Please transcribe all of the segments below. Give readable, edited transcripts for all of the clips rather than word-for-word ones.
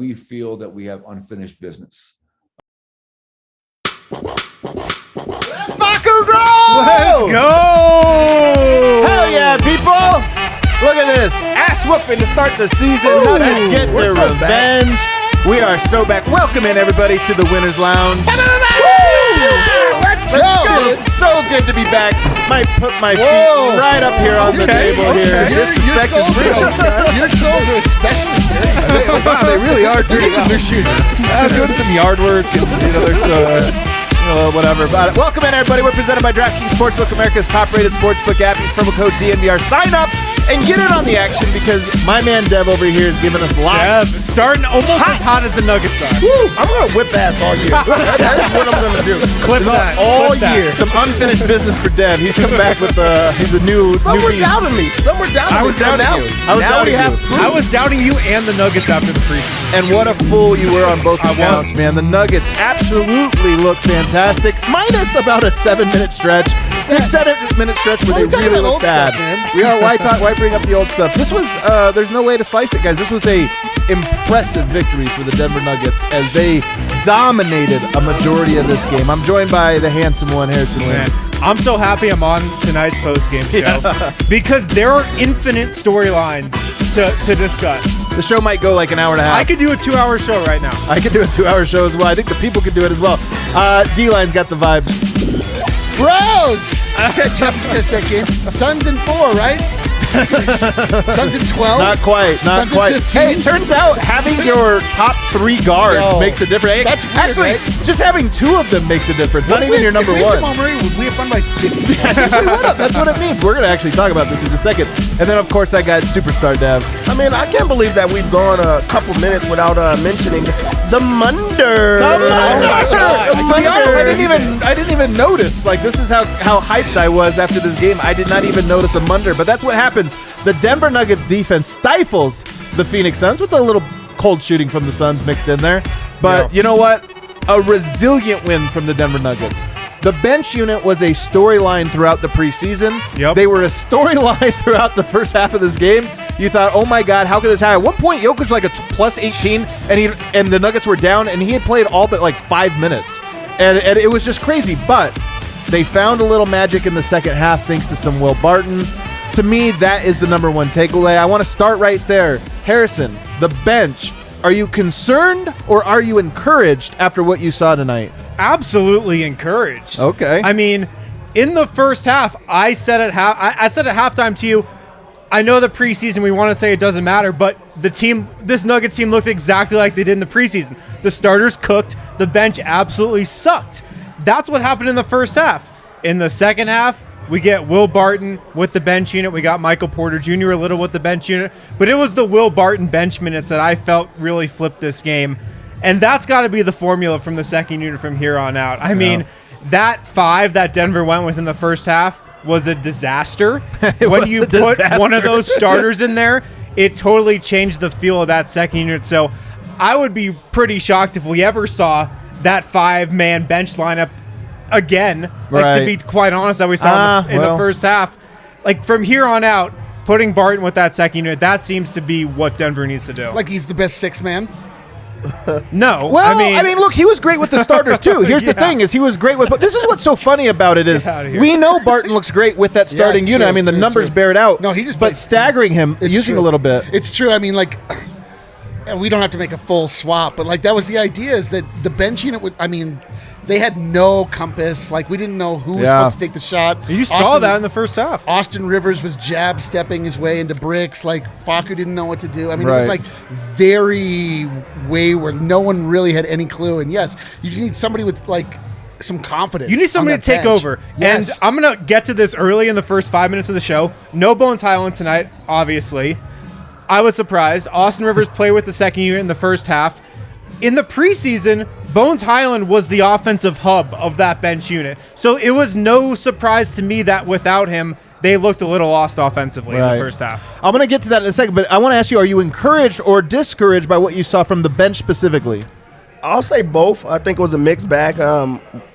we feel that we have unfinished business. Faku Grove! Let's go! Hell yeah, people! Look at this. Ass whooping to start the season. Let's get their revenge. We are so back. Welcome in, everybody, to the Winners Lounge. Let's go! It is so good to be back. Might put my feet right up here on the table here. Disrespect is real. Your souls are especially dirty. Wow, they really are dirty. They're shooting. I was doing some yard work and there's whatever about it. Welcome in, everybody. We're presented by DraftKings Sportsbook, America's top-rated sportsbook app. Use promo code DNVR. Sign up and get in on the action because my man Dev over here is giving us lots. Dev, starting almost as hot as the Nuggets are. Woo, I'm going to whip ass all year. That's what I'm going to do. Clip that. All Clip that. year. Some unfinished business for Dev. He's come back with he's a new Some were beast. doubting me. Some were doubting me. I was doubting you. I was doubting you and the Nuggets after the preseason. And what a fool you were on both accounts, man. The Nuggets absolutely look fantastic. Minus about a 7-minute stretch. 6-7-minute stretch where they really look bad. We are. Why bring up the old stuff? This was, there's no way to slice it, guys. This was a impressive victory for the Denver Nuggets as they dominated a majority of this game. I'm joined by the handsome one, Harrison Wynn. I'm so happy I'm on tonight's postgame show because there are infinite storylines to discuss. The show might go like an hour and a half. I could do a 2-hour show right now. I could do a 2-hour show as well. I think the people could do it as well. D-Line's got the vibes. Bros! Okay, Jeff, that game. Suns in 4, right? Suns in 12? Not quite. Suns in 15? Hey, it turns out having your top 3 guards makes a difference. That's weird, actually, right? just having 2 of them makes a difference. Not even your number 1. Would we have won by 50? That's what it means. We're going to actually talk about this in a second. And then, of course, I got Superstar Dev. I mean, I can't believe that we've gone a couple minutes without mentioning the Munder. To be honest, I didn't even notice. Like, this is how hyped I was after this game. I did not even notice a Munder. But that's what happens. The Denver Nuggets defense stifles the Phoenix Suns with a little cold shooting from the Suns mixed in there. But you know what? A resilient win from the Denver Nuggets. The bench unit was a storyline throughout the preseason. Yep. They were a storyline throughout the first half of this game. You thought, oh my God, how could this happen? At one point, Jokic was like a plus 18, and the Nuggets were down, and he had played all but like 5 minutes. And it was just crazy. But they found a little magic in the second half thanks to some Will Barton. To me, that is the number 1 takeaway. I want to start right there. Harrison, the bench. Are you concerned or are you encouraged after what you saw tonight? Absolutely encouraged. Okay. I mean, in the first half, I said at halftime to you, I know the preseason, we want to say it doesn't matter, but this Nuggets team looked exactly like they did in the preseason. The starters cooked. The bench absolutely sucked. That's what happened in the first half. In the second half, we get Will Barton with the bench unit. We got Michael Porter Jr. a little with the bench unit. But it was the Will Barton bench minutes that I felt really flipped this game. And that's got to be the formula from the second unit from here on out. I mean, that 5 that Denver went with in the first half was a disaster. When you put one of those starters in there, it totally changed the feel of that second unit. So I would be pretty shocked if we ever saw that 5-man bench lineup again. Like, to be quite honest, that we saw in the first half. Like, from here on out, putting Barton with that second unit, that seems to be what Denver needs to do. Like he's the best 6-man? No. Well, I mean, look, he was great with the starters, too. Here's the thing, is he was great with... But this is what's so funny about it is we know Barton looks great with that starting unit. I mean, the numbers bear it out. No, he just... But staggering him, using a little bit. It's true. I mean, like... We don't have to make a full swap, but, like, that was the idea, is that the bench unit would... I mean... They had no compass. Like, we didn't know who was supposed to take the shot. You saw that in the first half. Austin Rivers was jab-stepping his way into bricks. Like, Faku didn't know what to do. I mean, it was, like, very wayward. No one really had any clue. And, yes, you just need somebody with, like, some confidence. You need somebody to take over. Yes. And I'm going to get to this early in the first 5 minutes of the show. No Bones Highland tonight, obviously. I was surprised. Austin Rivers played with the second unit in the first half. In the preseason, Bones Highland was the offensive hub of that bench unit. So it was no surprise to me that without him, they looked a little lost offensively in the first half. I'm going to get to that in a second, but I want to ask you, are you encouraged or discouraged by what you saw from the bench specifically? I'll say both. I think it was a mixed bag.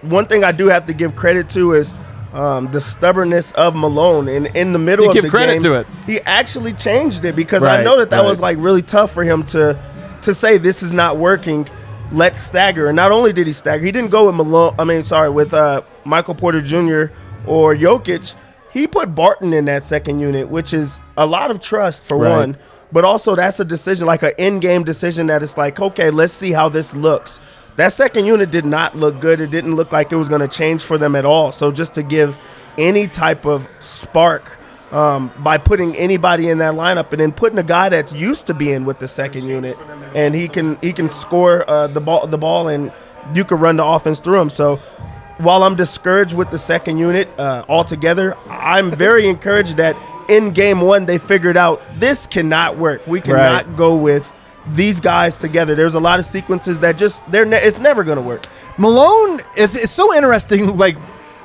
One thing I do have to give credit to is the stubbornness of Malone. And in the middle of the game, to it. He actually changed it because I know that was like really tough for him to to say this is not working, let's stagger. And not only did he stagger, he didn't go with Michael Porter Jr. or Jokic. He put Barton in that second unit, which is a lot of trust for one. But also that's a decision, like an in-game decision that it's like, okay, let's see how this looks. That second unit did not look good. It didn't look like it was going to change for them at all. So just to give any type of spark by putting anybody in that lineup and then putting a guy that's used to being with the second unit, and he can score the ball and you can run the offense through him. So while I'm discouraged with the second unit altogether, I'm very encouraged that in game one they figured out this cannot work. We cannot go with these guys together. There's a lot of sequences that just it's never going to work. Malone is so interesting. Like,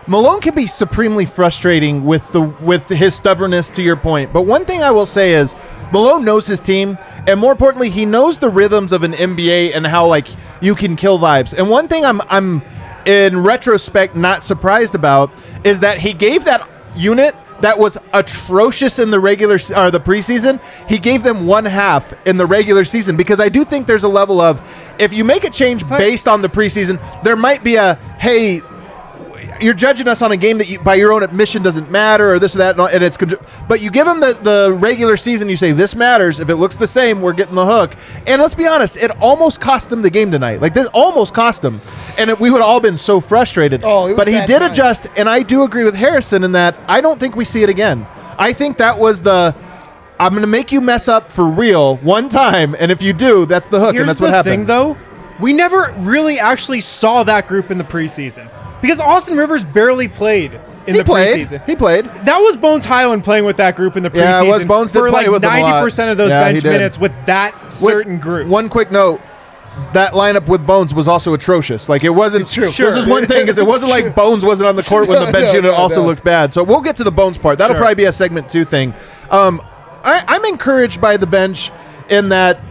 Malone can be supremely frustrating with his stubbornness, to your point. But one thing I will say is Malone knows his team, and more importantly, he knows the rhythms of an NBA and how like you can kill vibes. And one thing I'm in retrospect not surprised about is that he gave that unit that was atrocious in the the preseason. He gave them one half in the regular season, because I do think there's a level of, if you make a change based on the preseason, there might be a, hey, you're judging us on a game that by your own admission doesn't matter, or this or that, and it's. But you give them the regular season, you say this matters. If it looks the same, we're getting the hook. And let's be honest, it almost cost them the game tonight. Like, this almost cost them, and we would have all been so frustrated. But he did adjust, and I do agree with Harrison in that I don't think we see it again. I think that was I'm going to make you mess up for real one time, and if you do, that's the hook, and that's what happened. Here's the thing, though. We never really actually saw that group in the preseason. Because Austin Rivers barely played in the preseason. He played. That was Bones Highland playing with that group in the preseason. Yeah, it was. Bones did for play like with them a lot. 90% of those bench minutes with that certain group. One quick note. That lineup with Bones was also atrocious. Like, it wasn't. It's true. This is one thing, because it wasn't like Bones wasn't on the court when the bench unit also looked bad. So we'll get to the Bones part. That'll probably be a segment 2 thing. I'm encouraged by the bench in that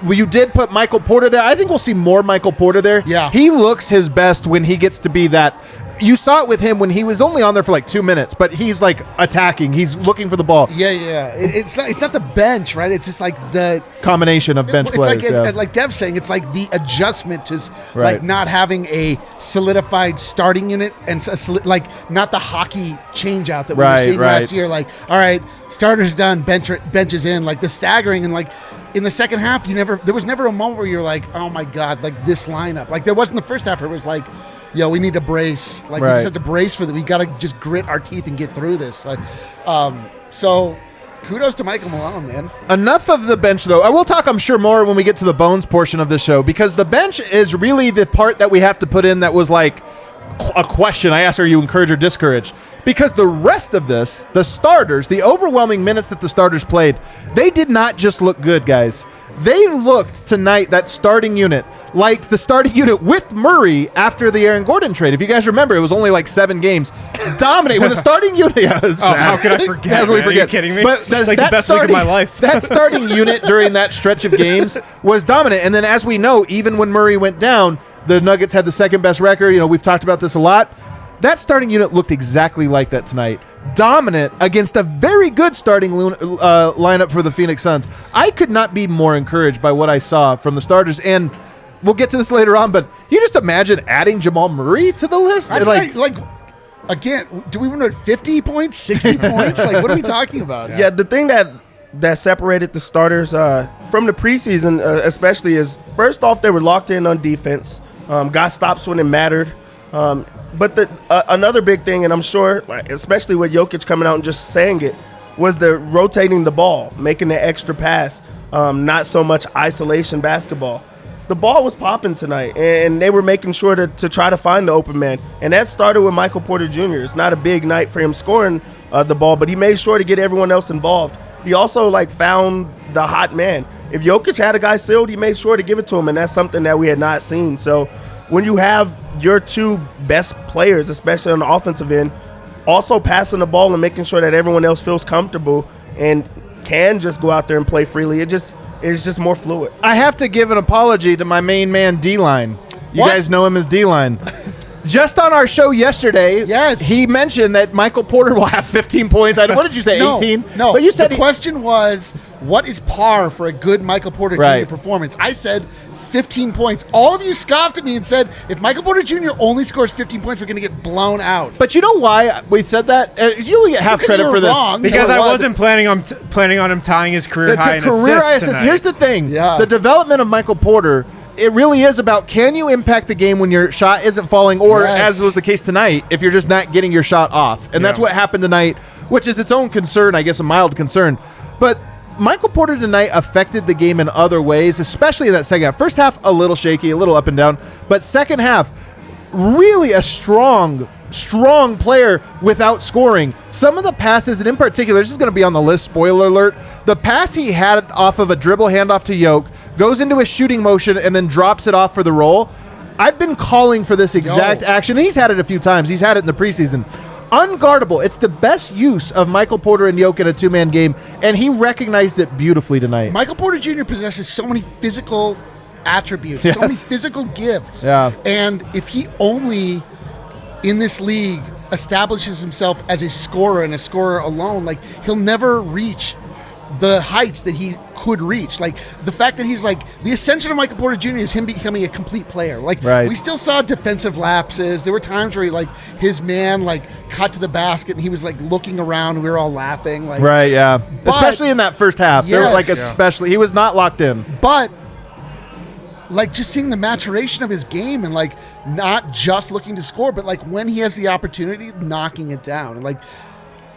you did put Michael Porter there. I think we'll see more Michael Porter there. Yeah. He looks his best when he gets to be that. You saw it with him when he was only on there for like 2 minutes, but he's like attacking. He's looking for the ball. Yeah. It's not the bench, right? It's just like the combination of bench players. Like Dev's saying, it's like the adjustment to like not having a solidified starting unit and like not the hockey change out that we were seeing last year. Like, all right, starters done, benches in, like the staggering, and like in the second half, there was never a moment where you're like, oh my God, like this lineup. Like there was in the first half where it was like, yo, we need to brace. Like, we just have to brace for that. We got to just grit our teeth and get through this. So kudos to Michael Malone, man. Enough of the bench, though. I will talk, I'm sure, more when we get to the Bones portion of this show, because the bench is really the part that we have to put in that was like a question. I asked, are you encouraged or discouraged? Because the rest of this, the starters, the overwhelming minutes that the starters played, they did not just look good, guys. They looked tonight, that starting unit, like the starting unit with Murray after the Aaron Gordon trade. If you guys remember, it was only like 7 games. Dominate when the starting unit. How could I forget? How could we forget? Are you kidding me? But that's like the best week of my life. That starting unit during that stretch of games was dominant. And then, as we know, even when Murray went down, the Nuggets had the second best record. We've talked about this a lot. That starting unit looked exactly like that tonight. Dominant against a very good starting lineup for the Phoenix Suns. I could not be more encouraged by what I saw from the starters. And we'll get to this later on, but you just imagine adding Jamal Murray to the list? Again, do we want to 50 points, 60 points? Like, what are we talking about? Yeah, the thing that separated the starters from the preseason especially is, first off, they were locked in on defense. Got stops when it mattered. But another big thing, and I'm sure, especially with Jokic coming out and just saying it, was the rotating the ball, making the extra pass, not so much isolation basketball. The ball was popping tonight, and they were making sure to try to find the open man. And that started with Michael Porter Jr. It's not a big night for him scoring the ball, but he made sure to get everyone else involved. He also found the hot man. If Jokic had a guy sealed, he made sure to give it to him, and that's something that we had not seen. So when you have your 2 best players, especially on the offensive end, also passing the ball and making sure that everyone else feels comfortable and can just go out there and play freely, it's just more fluid. I have to give an apology to my main man, D-Line. You guys know him as D-Line. just on our show yesterday, Yes. he mentioned that Michael Porter will have 15 points. What did you say, 18? No, But you said the question was, what is par for a good Michael Porter Right. Jr. performance? I said 15 points. All of you scoffed at me and said, if Michael Porter Jr. only scores 15 points, we're going to get blown out. But you know why we said that? You get half Because credit you for were this. wrong. Because You I never was. wasn't planning on him tying his career high in career assists assists. tonight. Here's the thing. Yeah. The development of Michael Porter, it really is about, can you impact the game when your shot isn't falling, or Yes. as was the case tonight, if you're just not getting your shot off. And that's Yeah. what happened tonight, which is its own concern, I guess a mild concern. But Michael Porter tonight affected the game in other ways, especially in that second half. First half, a little shaky, a little up and down. But second half, really a strong player without scoring. Some of the passes, and in particular, this is going to be on the list, spoiler alert, the pass he had off of a dribble handoff to Yoke, goes into a shooting motion and then drops it off for the roll. I've been calling for this exact action. He's had it a few times. He's had it in the preseason. Unguardable. It's the best use of Michael Porter and Yoke in a two-man game, and he recognized it beautifully tonight. Michael Porter Jr. possesses so many physical attributes, Yes. so many physical gifts. Yeah. And if he only in this league establishes himself as a scorer and a scorer alone, like, he'll never reach the heights that he could reach. Like, the fact that he's like, the ascension of Michael Porter Jr. is him becoming a complete player. Like, Right. we still saw defensive lapses. There were times where he, like, his man, like, cut to the basket and he was, like, looking around and we were all laughing. Like, Right, yeah. But- Especially in that first half. They were, Yes. like, especially, he was not locked in. But like, just seeing the maturation of his game and, like, not just looking to score, but, like, when he has the opportunity, knocking it down. And, like,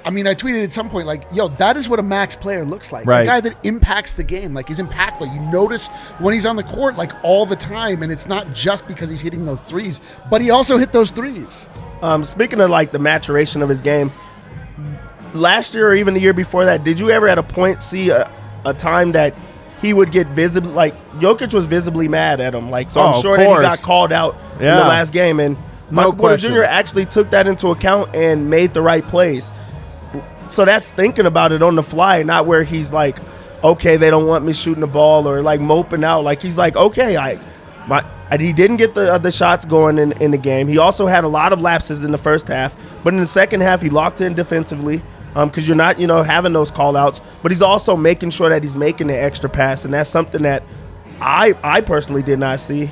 I mean, I tweeted at some point, like, yo, that is what a max player looks like. Right. A guy that impacts the game, like, is impactful. You notice when he's on the court, like, all the time, and it's not just because he's hitting those threes, but he also hit those threes. Speaking of, like, the maturation of his game, last year or even the year before that, did you ever at a point see a time that he would get visibly, like, Jokic was visibly mad at him, like, so Oh, I'm sure of that he course. got called out in Yeah. the last game, and Michael Porter question. Jr. actually took that into account and made the right plays. So that's thinking about it on the fly, not where he's like, okay, they don't want me shooting the ball, or like moping out. Like, he's like, okay, he didn't get the shots going in the game. He also had a lot of lapses in the first half, but in the second half, he locked in defensively. Because you're not, having those call-outs, but he's also making sure that he's making the extra pass, and that's something that I personally did not see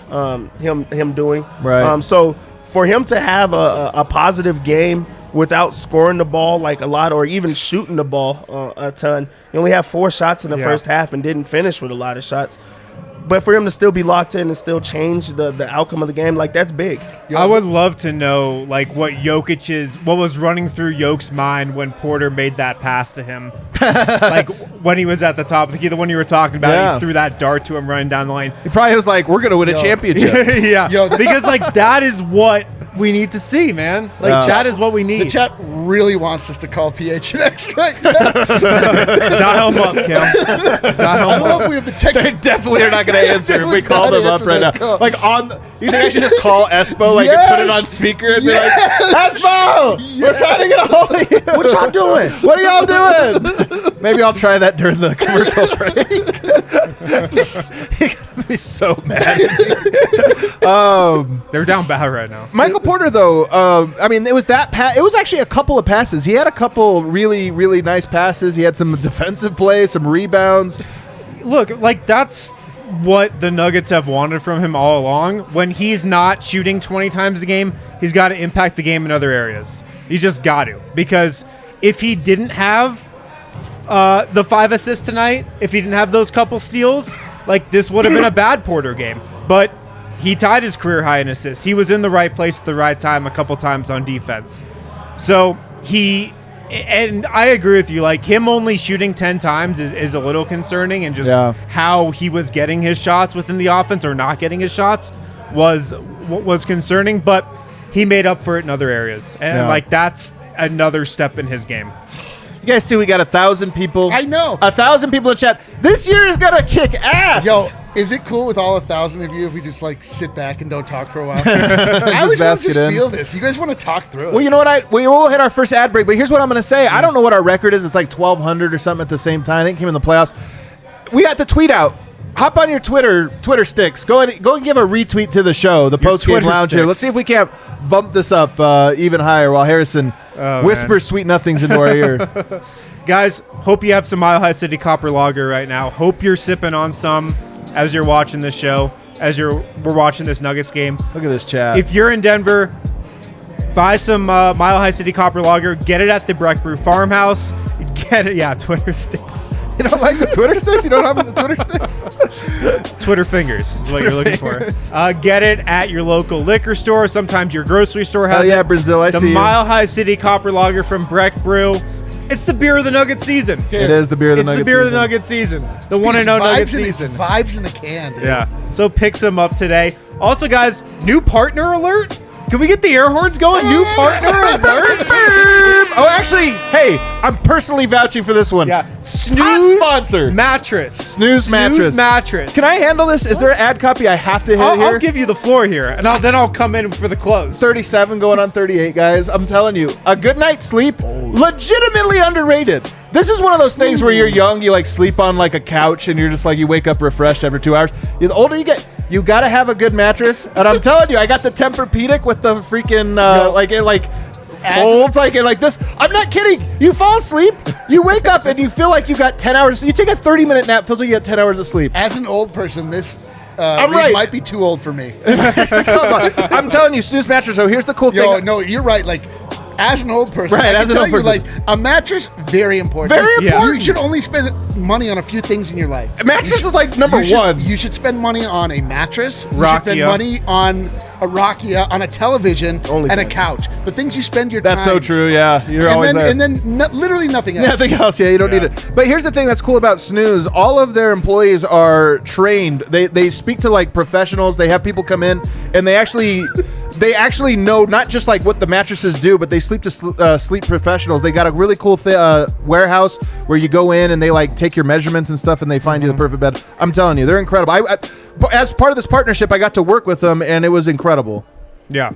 him doing. Right. So for him to have a positive game without scoring the ball like a lot, or even shooting the ball a ton, he only had 4 shots in the first half and didn't finish with a lot of shots. But for him to still be locked in and still change the outcome of the game, like, that's big. I would love to know, like, what was running through Yoke's mind when Porter made that pass to him. Like, when he was at the top, the one you were talking about, Yeah. he threw that dart to him running down the lane. He probably was like, we're going to win a championship. Yeah, Yo, because, like, that is what we need to see, man. Like, that is what we need. The chat really wants us to call PHNX right now. Dial him up, Kim. I don't know if we have the tech. They definitely are not going to answer if we call them up right now. Call. Like, you think I should just call Espo, like, and put it on speaker and be like, Espo, we're trying to get a hold of you. What y'all doing? What are y'all doing? Maybe I'll try that during the commercial break. He's going to be so mad. They're down bad right now. Michael Porter, though, I mean, it was that it was actually a couple of passes. He had a couple really, really nice passes. He had some defensive plays, some rebounds. Look, like, that's what the Nuggets have wanted from him all along. When he's not shooting 20 times a game, he's got to impact the game in other areas. He's just got to. Because if he didn't have the 5 assists tonight, if he didn't have those couple steals, like, this would have been a bad Porter game. But he tied his career high in assists. He was in the right place at the right time a couple times on defense. So and I agree with you, like, him only shooting 10 times is a little concerning, and just how he was getting his shots within the offense or not getting his shots was concerning, but he made up for it in other areas. And like, that's another step in his game. You guys see we got 1,000 people. I know. 1,000 people in chat. This year is going to kick ass. Yo, is it cool with all 1,000 of you if we just, like, sit back and don't talk for a while? I always want bask to it just in. feel this. You guys want to talk through it. Well, you know what? We will hit our first ad break, but here's what I'm going to say. I don't know what our record is. It's like 1,200 or something at the same time. I think it came in the playoffs. We got to tweet out hop on your Twitter sticks. Go and give a retweet to the show, the post game Twitter lounge here. sticks. Let's see if we can't bump this up even higher while Harrison whispers sweet nothings into our ear. Guys, hope you have some Mile High City Copper Lager right now. Hope you're sipping on some as you're watching this show, we're watching this Nuggets game. Look at this chat. If you're in Denver, buy some Mile High City Copper Lager. Get it at the Breck Brew Farmhouse. Get it, yeah, Twitter sticks. You don't like the Twitter sticks? You don't have the Twitter sticks? Twitter fingers is what you're looking for. Get it at your local liquor store. Sometimes your grocery store has Hell yeah, it. Brazil, I see The you. Mile High City Copper Lager from Breck Brew. It's the beer of the Nugget season. It is the beer of the It's Nugget the beer of the season. Nugget season. The one and only Nugget season. Vibes in the can, dude. Yeah. So pick some up today. Also, guys, new partner alert. Can we get the air horns going? New partner alert. Oh, actually, hey, I'm personally vouching for this one. Yeah. Top Snooze sponsor. mattress. Snooze mattress. Can I handle this? Is there an ad copy I have to hit here? I'll give you the floor here, and then I'll come in for the close. 37 going on 38, guys. I'm telling you, a good night's sleep, legitimately underrated. This is one of those things where you're young, you like sleep on like a couch, and you're just like, you wake up refreshed every 2 hours. The older you get, you gotta have a good mattress. And I'm telling you, I got the Tempur-Pedic with the freaking folds like this. I'm not kidding. You fall asleep, you wake up, and you feel like you got 10 hours. You take a 30-minute nap, feels like you got 10 hours of sleep. As an old person, this I'm read right. might be too old for me. Come on. I'm telling you, Snooze mattress. So here's the cool Yo, thing. no, you're right. Like, as an old person, Right, I as can an tell old you, person. like, a mattress, very important. Very Yeah. important. You should only spend money on a few things in your life. Mattress is like number one. You should spend money on a mattress. You should Rakia. spend money on a Rakia, on a television, Only and a fans. couch. The things you spend your That's time. so true. Yeah, you're And always then, there. and then literally nothing else. Nothing else. Yeah, you don't need it. But here's the thing that's cool about Snooze. All of their employees are trained. They speak to like professionals. They have people come in and they actually know not just like what the mattresses do, but they sleep to sleep professionals. They got a really cool warehouse where you go in and they like take your measurements and stuff and they find you the perfect bed. I'm telling you, they're incredible. As part of this partnership, I got to work with them and it was incredible. Yeah.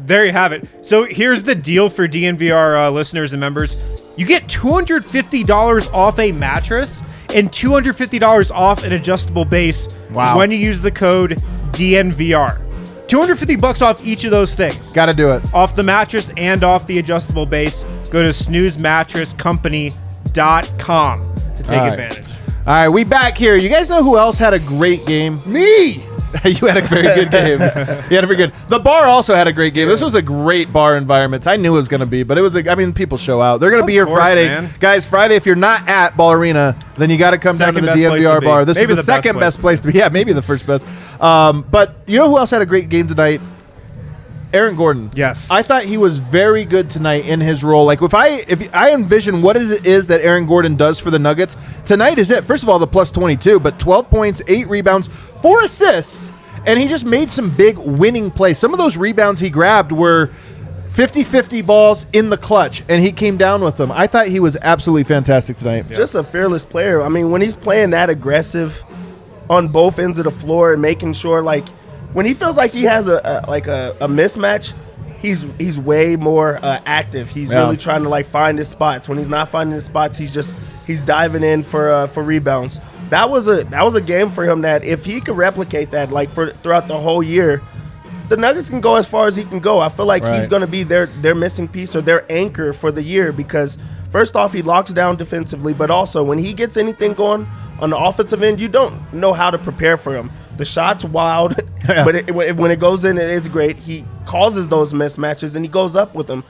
There you have it. So here's the deal for DNVR listeners and members. You get $250 off a mattress and $250 off an adjustable base when you use the code DNVR. $250 off each of those things. Got to do it. Off the mattress and off the adjustable base. Go to snoozemattresscompany.com to take advantage. All right, we back here. You guys know who else had a great game? Me. You had a very good game. You had a very good. The bar also had a great game. This was a great bar environment. I knew it was going to be, but it was. People show out. They're going to be here course, Friday, man. guys. Friday, if you're not at Ball Arena, then you got to come down to Second the best place to DNVR be. bar. This Maybe is the the best second place best to place to be. Yeah, maybe the first best. But you know who else had a great game tonight? Aaron Gordon. Yes. I thought he was very good tonight in his role. Like if I envision what it is that Aaron Gordon does for the Nuggets, tonight is it. First of all, the plus 22, but 12 points, 8 rebounds, 4 assists, and he just made some big winning plays. Some of those rebounds he grabbed were 50-50 balls in the clutch, and he came down with them. I thought he was absolutely fantastic tonight. Just a fearless player. I mean, when he's playing that aggressive on both ends of the floor and making sure, like, when he feels like he has a mismatch, he's way more active. He's really trying to like find his spots. When he's not finding his spots, he's diving in for rebounds. That was a game for him that if he could replicate that like throughout the whole year, the Nuggets can go as far as he can go. I feel like he's going to be their missing piece or their anchor for the year because first off, he locks down defensively, but also when he gets anything going on the offensive end, you don't know how to prepare for him. The shot's wild, but when it goes in, it's great. He causes those mismatches, and he goes up with them.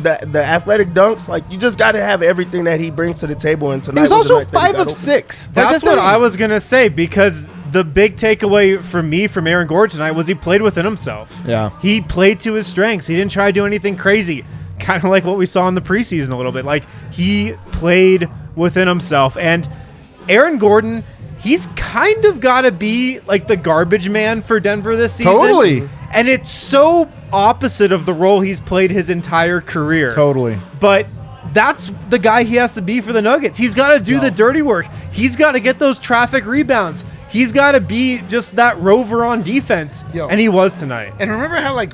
The athletic dunks, like, you just got to have everything that he brings to the table. And tonight He was also the night that he 5 got of open. 6. That's what I was going to say because the big takeaway for me from Aaron Gordon tonight was he played within himself. Yeah. He played to his strengths. He didn't try to do anything crazy. Kind of like what we saw in the preseason a little bit. Like, he played within himself. And Aaron Gordon, he's kind of got to be like the garbage man for Denver this season. Totally. And it's so opposite of the role he's played his entire career. Totally. But that's the guy he has to be for the Nuggets. He's got to do the dirty work. He's got to get those traffic rebounds. He's got to be just that rover on defense. Yo. And he was tonight. And remember how like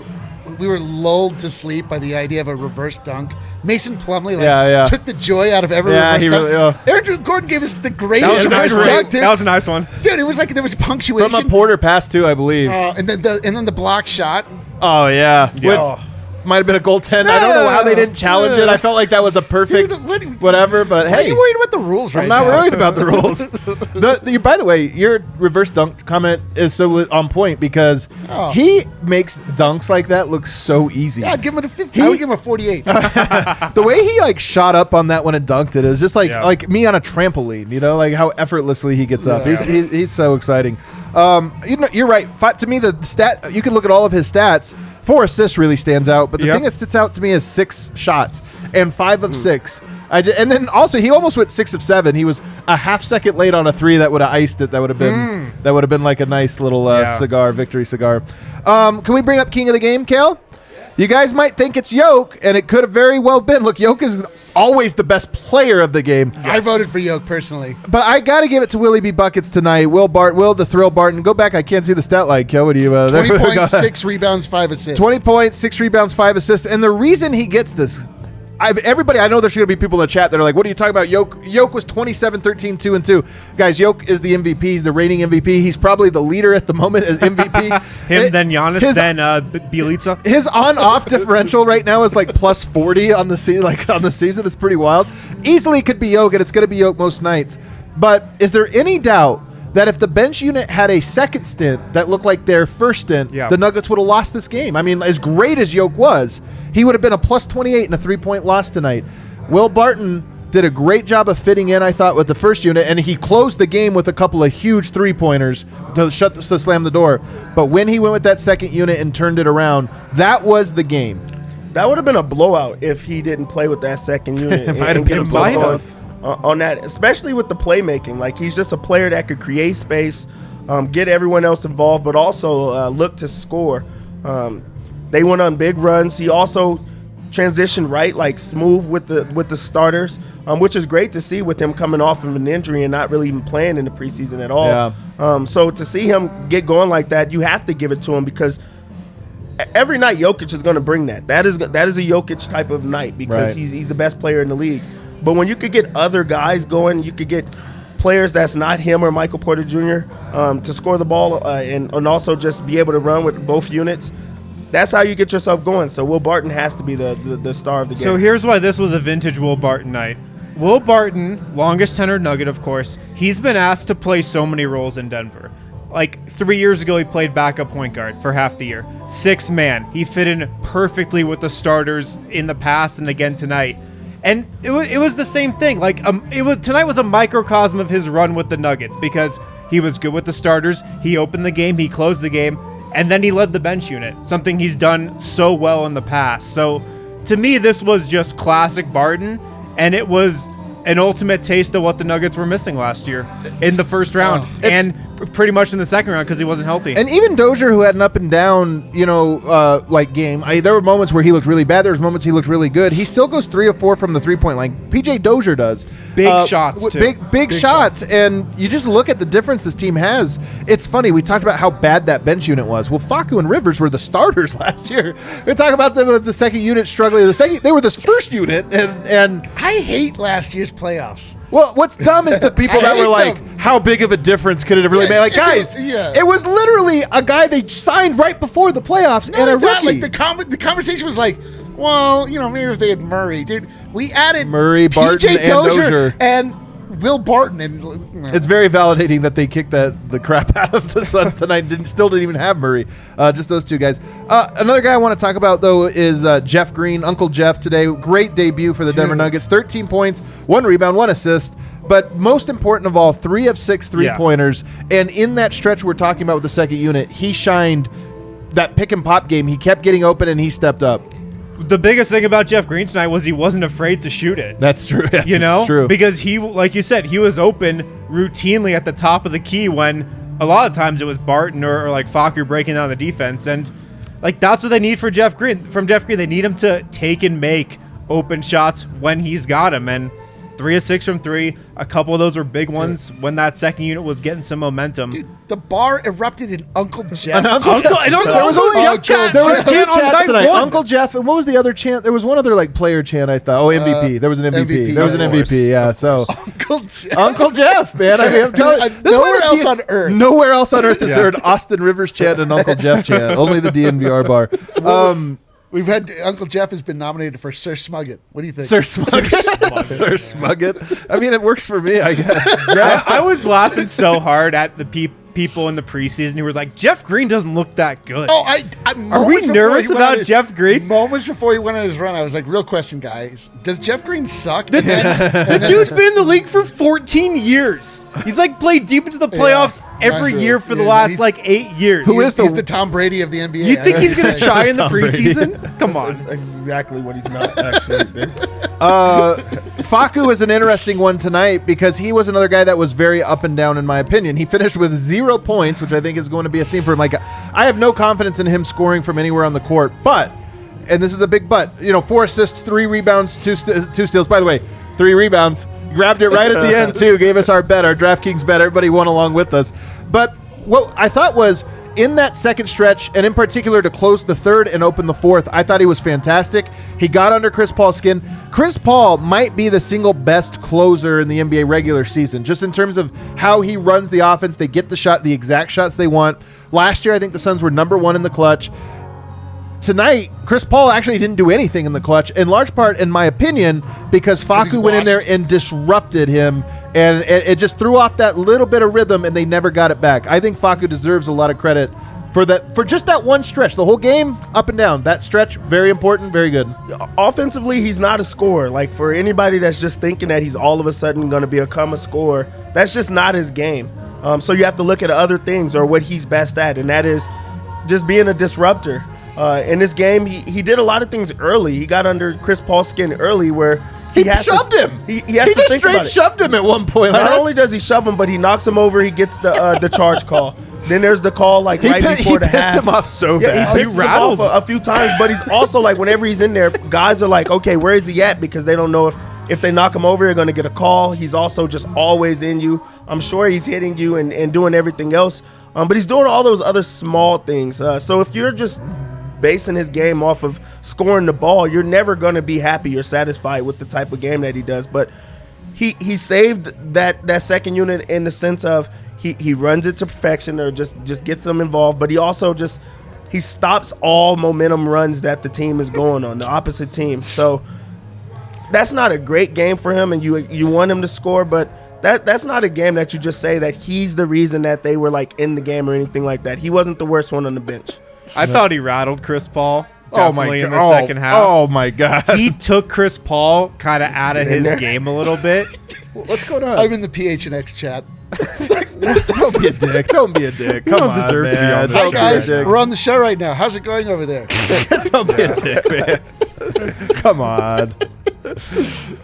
we were lulled to sleep by the idea of a reverse dunk. Mason Plumlee took the joy out of every reverse dunk. Aaron Gordon gave us the greatest reverse dunk, dude. That was a nice one. Dude, it was like there was punctuation. From a Porter pass too, I believe. And then the block shot. Oh yeah. Which might have been a goaltend. I don't know how they didn't challenge it. I felt like that was a perfect whatever, but hey. Are you worried about the rules right now? I'm not worried about the rules. By the way, your reverse dunk comment is so on point because he makes dunks like that look so easy. Yeah, I'd give him a 50. I would give him a 48. The way he like shot up on that one and dunked it is just like me on a trampoline, you know, like how effortlessly he gets up. He's so exciting. You're right. To me, the stat, you can look at all of his stats. 4 assists really stands out, but the thing that sticks out to me is 6 shots and 5 of 6. And then also he almost went 6 of 7. He was a half second late on a 3 that would have iced it. That would have been like a nice little victory cigar. Can we bring up King of the Game, Kale? You guys might think it's Yoke, and it could have very well been. Look, Yoke is always the best player of the game. Yes. I voted for Yoke personally. But I got to give it to Willie B. Buckets tonight. Will the Thrill Barton. Go back. I can't see the stat line, Kel. What do you 20 points, 6 rebounds, 5 assists. 20 points, 6 rebounds, 5 assists. And the reason he gets this, I know there's going to be people in the chat that are like, what are you talking about? Yoke was 27, 13, 2, and 2. Guys, Yoke is the MVP. He's the reigning MVP. He's probably the leader at the moment as MVP. Then Giannis, then Bielitsa. His on-off differential right now is like plus 40 on the season. It's pretty wild. Easily could be Yoke, and it's going to be Yoke most nights. But is there any doubt that if the bench unit had a second stint that looked like their first stint, the Nuggets would have lost this game? I mean, as great as Yoke was, he would have been a plus 28 in a 3-point loss tonight. Will Barton did a great job of fitting in, I thought, with the first unit, and he closed the game with a couple of huge 3-pointers to slam the door. But when he went with that second unit and turned it around, that was the game. That would have been a blowout if he didn't play with that second unit. It might have been a blowout. On that, especially with the playmaking. Like, he's just a player that could create space, get everyone else involved, but also look to score. They went on big runs. He also transitioned right, like smooth with the starters, which is great to see with him coming off of an injury and not really even playing in the preseason at all. Yeah. So to see him get going like that, you have to give it to him because every night Jokic is going to bring that. That is a Jokic type of night because he's the best player in the league. But when you could get other guys going, you could get players that's not him or Michael Porter Jr. To score the ball and also just be able to run with both units. That's how you get yourself going. So Will Barton has to be the star of the game. So here's why this was a vintage Will Barton night. Will Barton, longest tenured Nugget, of course, he's been asked to play so many roles in Denver. Like 3 years ago, he played backup point guard for half the year. 6 man. He fit in perfectly with the starters in the past and again tonight. And it was the same thing. Like tonight was a microcosm of his run with the Nuggets because he was good with the starters. He opened the game. He closed the game. And then he led the bench unit, something he's done so well in the past. So to me, this was just classic Barton, and it was an ultimate taste of what the Nuggets were missing last year in the first round and pretty much in the second round because he wasn't healthy. And even Dozier, who had an up and down, game, there were moments where he looked really bad. There was moments he looked really good. He still goes 3 of 4 from the 3-point line. PJ Dozier does. Big shots, too. Big shots. And you just look at the difference this team has. It's funny. We talked about how bad that bench unit was. Well, Facu and Rivers were the starters last year. We talk about them as the second unit struggling. They were the first unit. And I hate last year's playoffs. Well, what's dumb is the people that were like, how big of a difference could it have really made? Like, guys, it was literally a guy they signed right before the playoffs and a rookie. Like the conversation was like, well, maybe if they had Murray. Dude, we added Murray, Barton, PJ and Dozier. And Will Barton. And it's very validating that they kicked the crap out of the Suns tonight and still didn't even have Murray. Just those two guys. Another guy I want to talk about, though, is Jeff Green, Uncle Jeff today. Great debut for the Denver Nuggets. 13 points, 1 rebound, 1 assist. But most important of all, 3 of 6 3-pointers. Yeah. And in that stretch we're talking about with the second unit, he shined that pick and pop game. He kept getting open and he stepped up. The biggest thing about Jeff Green tonight was he wasn't afraid to shoot it. That's true. That's true. Because he, like you said, he was open routinely at the top of the key when a lot of times it was Barton or like Facu breaking down the defense. And like that's what they need for Jeff Green. From Jeff Green, they need him to take and make open shots when he's got him. And 3 of 6 from 3. A couple of those were big ones when that second unit was getting some momentum. Dude, the bar erupted in Uncle Jeff. There was only Jeff chant. There were Jeff two chant on chants night tonight. one. Uncle Jeff, and what was the other chant? There was one other like player chant. I thought. Oh, MVP. There was an MVP. MVP, There was an of course. MVP. Yeah. So Uncle Jeff. Uncle Jeff, man. I mean, I'm telling you, this is why Nowhere the else on earth. Nowhere else on earth is there an Austin Rivers chant and an Uncle Jeff chant. Only the DNVR bar. We've had Uncle Jeff has been nominated for Sir Smugget. What do you think? Sir Smugget. Sir Smugget. I mean, it works for me, I guess. I was laughing so hard at the people in the preseason who was like, Jeff Green doesn't look that good. Oh, Are we nervous about Jeff Green? Moments before he went on his run, I was like, real question, guys. Does Jeff Green suck? The dude's been in the league for 14 years. He's like played deep into the playoffs every not year good. for the Yeah, last he's- like 8 years. He's the Tom Brady of the NBA. You think he's going to try in the Tom Brady. preseason? Come on. That's exactly what he's not actually. Facu is an interesting one tonight because he was another guy that was very up and down in my opinion. He finished with 0 points, which I think is going to be a theme for him. Like, I have no confidence in him scoring from anywhere on the court, but, and this is a big but, 4 assists, 3 rebounds, 2 steals. By the way, 3 rebounds. Grabbed it right at the end too. Gave us our bet, our DraftKings bet. Everybody won along with us. But what I thought was, in that second stretch, and in particular to close the third and open the fourth, I thought he was fantastic. He got under Chris Paul's skin. Chris Paul might be the single best closer in the NBA regular season, just in terms of how he runs the offense. They get the exact shots they want. Last year, I think the Suns were number 1 in the clutch. Tonight, Chris Paul actually didn't do anything in the clutch, in large part, in my opinion, because Facu went in there and disrupted him, and it just threw off that little bit of rhythm, and they never got it back. I think Facu deserves a lot of credit for just that one stretch. The whole game, up and down. That stretch, very important, very good. Offensively, he's not a scorer. Like, for anybody that's just thinking that he's all of a sudden going to become a scorer, that's just not his game. So you have to look at other things or what he's best at, and that is just being a disruptor. In this game, he did a lot of things early. He got under Chris Paul's skin early where He shoved him. He has to just think about straight it. shoved him at one point. Not only does he shove him, but he knocks him over. He gets the charge call. Then there's the call right before the half. He pissed him off so Yeah, bad. he pisses him off a few times, but he's also like, whenever he's in there, guys are like, okay, where is he at? Because they don't know if they knock him over, they're going to get a call. He's also just always in you. I'm sure he's hitting you and doing everything else, but he's doing all those other small things. So if you're just basing his game off of scoring the ball, you're never going to be happy or satisfied with the type of game that he does. But he saved that second unit in the sense of he runs it to perfection or just gets them involved, but he also he stops all momentum runs that the team is going on, the opposite team. So that's not a great game for him, and you want him to score, but that's not a game that you just say that he's the reason that they were like in the game or anything like that. He wasn't the worst one on the bench. I thought he rattled Chris Paul. Oh my Definitely in god! the second half. Oh my god! He took Chris Paul kind of out of his game a little bit. What's going on? I'm in the PHNX chat. Don't be a dick. Don't be a dick. Come don't on, deserve to be man. on this Hi Don't be a guys, dick. we're on the show right now. How's it going over there? Don't be a dick, man. Come on.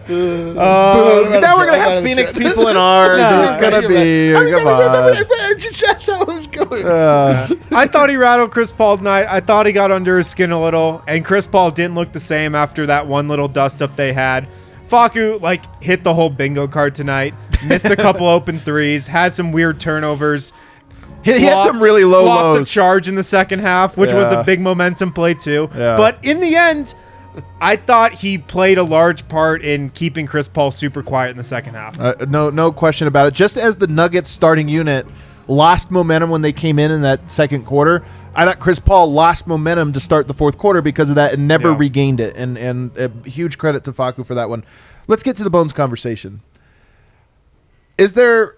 Now we're gonna have Phoenix people in ours, and it's gonna be. Come on. That's how it was going. I thought he rattled Chris Paul tonight. I thought he got under his skin a little, and Chris Paul didn't look the same after that one little dust up they had. Facu hit the whole bingo card tonight. Missed a couple open threes. Had some weird turnovers. He had some really low flopped lows. the charge in the second half, which was Yeah. a big momentum play too. Yeah. But in the end, I thought he played a large part in keeping Chris Paul super quiet in the second half. No question about it. Just as the Nuggets starting unit lost momentum when they came in that second quarter, I thought Chris Paul lost momentum to start the fourth quarter because of that and never regained it. And a huge credit to Facu for that one. Let's get to the Bones conversation. Is there...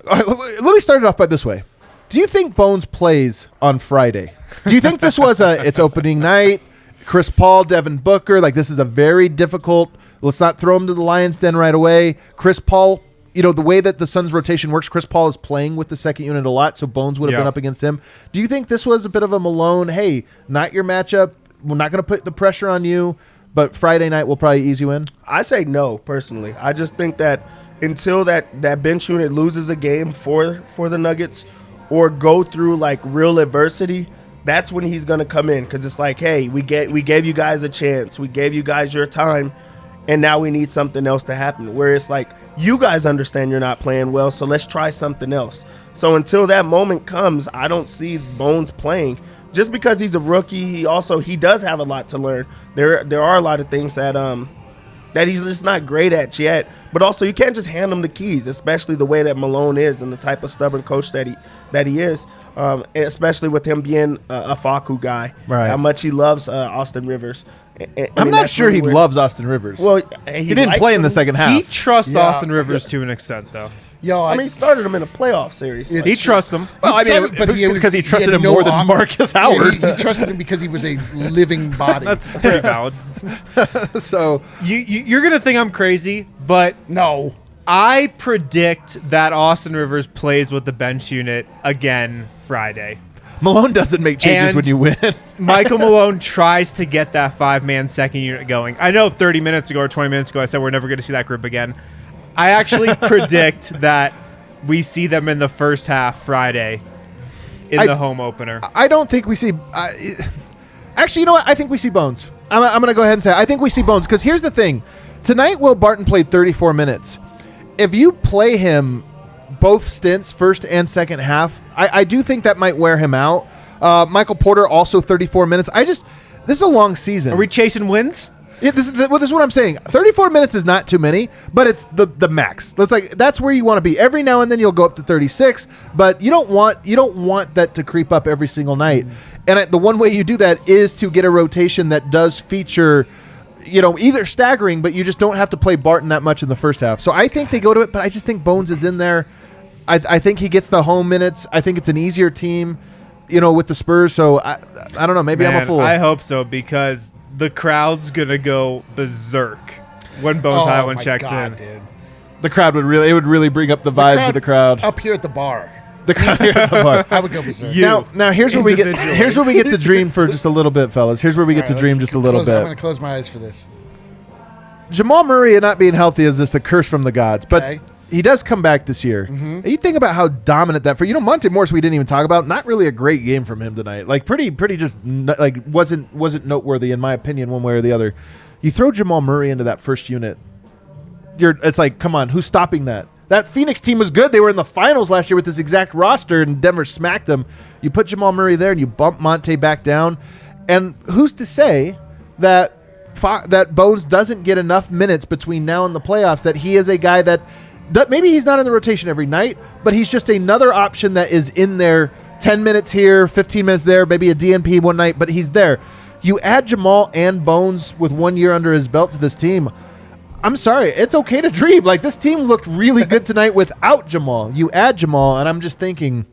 let me start it off by this way. Do you think Bones plays on Friday? Do you think this was it's opening night, Chris Paul, Devin Booker, this is a very difficult, let's not throw him to the Lions' den right away. Chris Paul, the way that the Suns rotation works, Chris Paul is playing with the second unit a lot, so Bones would have been up against him. Do you think this was a bit of a Malone, hey, not your matchup, we're not going to put the pressure on you, but Friday night will probably ease you in? I say no, personally. I just think that until that bench unit loses a game for the Nuggets or go through real adversity, that's when he's going to come in, because it's hey, we gave you guys a chance. We gave you guys your time. and now we need something else to happen. Where it's like, you guys understand you're not playing well, so let's try something else. So until that moment comes, I don't see Bones playing. Just because he's a rookie, he does have a lot to learn. There are a lot of things that he's just not great at yet. But also, you can't just hand him the keys, especially the way that Malone is and the type of stubborn coach that he is. Especially with him being a Facu guy, right? How much he loves Austin Rivers. I'm not sure he loves Austin Rivers. Well, he didn't play in the second half. He trusts Austin Rivers to an extent, though. I mean, he started him in a playoff series. He trusts him. Well, I mean, because he trusted him more than Marcus Howard. He trusted him because he was a living body. That's pretty valid. So you're gonna think I'm crazy, but no. I predict that Austin Rivers plays with the bench unit again Friday. Malone doesn't make changes And when you win. Michael Malone tries to get that 5-man second unit going. I know 30 minutes ago or 20 minutes ago I said we're never going to see that group again. I actually predict that we see them in the first half Friday in the home opener. I don't think we see... actually, you know what? I think we see Bones. I'm going to go ahead and say I think we see Bones, because here's the thing. Tonight, Will Barton played 34 minutes. If you play him both stints, first and second half, I do think that might wear him out. Michael Porter, also 34 minutes. This is a long season. Are we chasing wins? Yeah, this is what I'm saying. 34 minutes is not too many, but it's the max. That's where you want to be. Every now and then you'll go up to 36, but you don't want that to creep up every single night. And the one way you do that is to get a rotation that does feature, either staggering, but you just don't have to play Barton that much in the first half. So I think they go to it, but I just think Bones is in there. I think he gets the home minutes. I think it's an easier team, with the Spurs. So I don't know. Maybe I'm a fool. I hope so, because the crowd's gonna go berserk when Bones Highland checks in. Dude. The crowd would really bring up the vibe for the crowd. Up here at the bar. The crowd here at the bar. I would go berserk. Now here's where we get to dream for just a little bit, fellas. Here's where we get to dream just a little bit. I'm gonna close my eyes for this. Jamal Murray not being healthy is just a curse from the gods, but he does come back this year. Mm-hmm. You think about how dominant that Monte Morris we didn't even talk about. Not really a great game from him tonight. Like pretty just like wasn't noteworthy in my opinion one way or the other. You throw Jamal Murray into that first unit, it's like, come on, who's stopping that? That Phoenix team was good. They were in the finals last year with this exact roster, and Denver smacked them. You put Jamal Murray there, and you bump Monte back down. And who's to say that Bones doesn't get enough minutes between now and the playoffs, that he is a guy that maybe he's not in the rotation every night, but he's just another option that is in there 10 minutes here, 15 minutes there, maybe a DNP one night, but he's there. You add Jamal and Bones with 1 year under his belt to this team. I'm sorry, it's okay to dream. Like, this team looked really good tonight without Jamal. You add Jamal, and I'm just thinking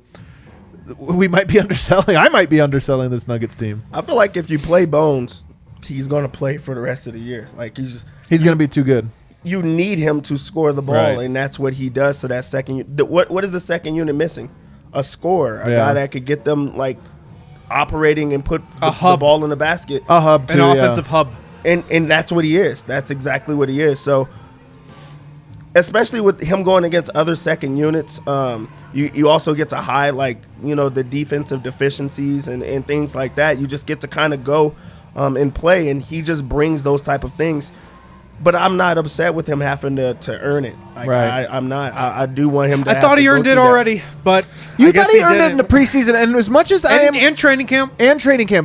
we might be underselling. I might be underselling this Nuggets team. I feel like if you play Bones, he's going to play for the rest of the year. Like, he's going to be too good. You need him to score the ball, right, and that's what he does. So that second, what is the second unit missing? A scorer, a guy that could get them like operating and put the ball in the basket. A hub, too, an offensive hub, and that's what he is. That's exactly what he is. So, especially with him going against other second units, you also get to highlight the defensive deficiencies and things like that. You just get to kind of go and play, and he just brings those type of things. But I'm not upset with him having to earn it. Like, right. I'm not. I do want him to. I thought he earned it already, but you thought he earned it in the preseason. And as much as I am, and training camp,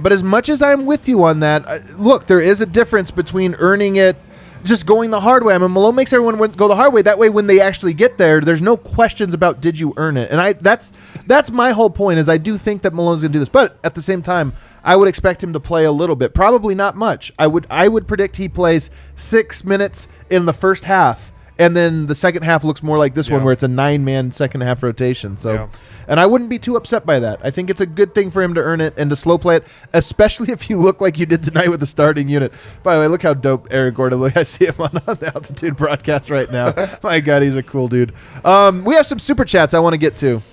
but as much as I'm with you on that, look, there is a difference between earning it, just going the hard way. I mean, Malone makes everyone go the hard way. That way, when they actually get there, there's no questions about did you earn it. And that's my whole point. Is I do think that Malone's going to do this, but at the same time, I would expect him to play a little bit, probably not much. I would predict he plays 6 minutes in the first half, and then the second half looks more like this one, where it's a 9-man second half rotation. So, and I wouldn't be too upset by that. I think it's a good thing for him to earn it and to slow play it, especially if you look like you did tonight with the starting unit. By the way, look how dope Eric Gordon looks. I see him on the Altitude broadcast right now. My God, he's a cool dude. We have some super chats I want to get to.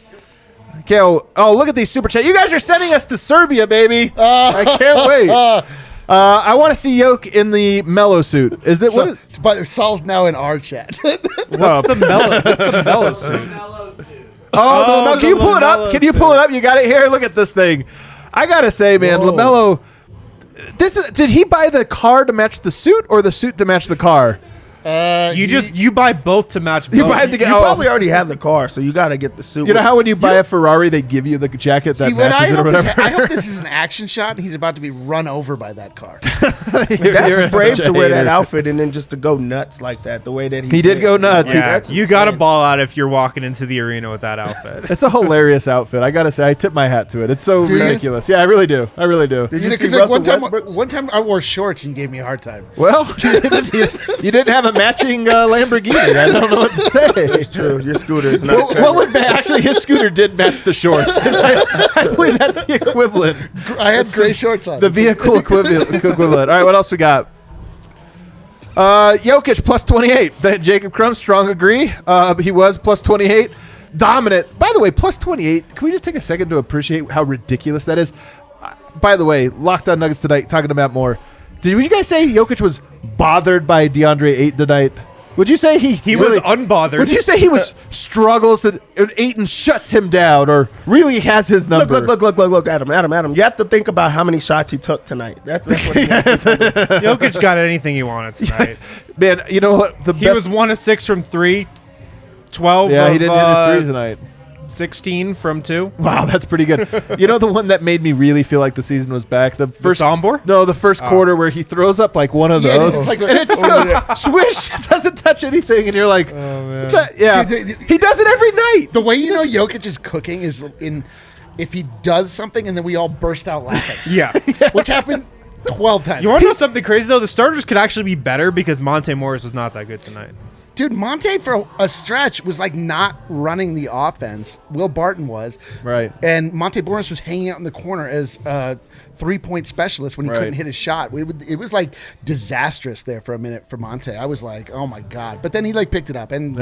Okay, look at these super chats. You guys are sending us to Serbia, baby. I can't wait. I want to see Yoke in the mellow suit. But Saul's now in our chat. What's the mellow suit? Oh, can you pull it up? Can you pull it up? You got it here? Look at this thing. I got to say, man, LaMelo, Did he buy the car to match the suit or the suit to match the car? You buy both to match both. You buy to You get. probably already have the car, so you got to get the suit. You know how when you buy a Ferrari, they give you the jacket that See, what matches it or whatever. I hope this is an action shot and he's about to be run over by that car. That's brave such to a wear that hater. outfit and then just to go nuts like that. The way that He did go nuts. Yeah, That's you got to insane. ball out if you're walking into the arena with that outfit. It's a hilarious outfit. I gotta say, I tip my hat to it. It's so Do you? ridiculous. Yeah, I really do. I really do. Did You know, you see 'cause, like, Russell Westbrook's? one time I wore shorts and you gave me a hard time. Well, you didn't have a matching Lamborghini. I don't know what to say. True, your scooter is not. What would actually his scooter did match the shorts? I believe that's the equivalent. I had gray shorts on. The vehicle equivalent. All right, what else we got? Jokic plus 28. Jacob Crum, strong agree. He was plus 28. Dominant. By the way, plus 28. Can we just take a second to appreciate how ridiculous that is? By the way, Locked On Nuggets tonight, talking about more. Would you guys say Jokic was bothered by DeAndre Ayton tonight? Would you say he was unbothered. Would you say he was struggles that Ayton shuts him down or really has his number? Look, Adam. You have to think about how many shots he took tonight. That's what you have to think about. Jokic got anything he wanted tonight. Man, you know what? He was 1 of 6 from 3, 12 Yeah, of, he didn't hit his threes tonight. 16 from 2. Wow, that's pretty good. You know the one that made me really feel like the season was back? The first Sombor? No, the first quarter where he throws up like one of Yeah, those. it's like and it just goes swish. It doesn't touch anything. And you're like, yeah. Dude, he does it every night. The way you know Jokic is cooking is if he does something and then we all burst out laughing, Yeah. which happened 12 times. You want to know something crazy, though? The starters could actually be better because Monte Morris was not that good tonight. Dude, Monte for a stretch was like not running the offense. Will Barton was. Right. And Monte Morris was hanging out in the corner as a 3-point specialist when he couldn't hit his shot. It was like disastrous there for a minute for Monte. I was like, oh my God. But then he like picked it up. And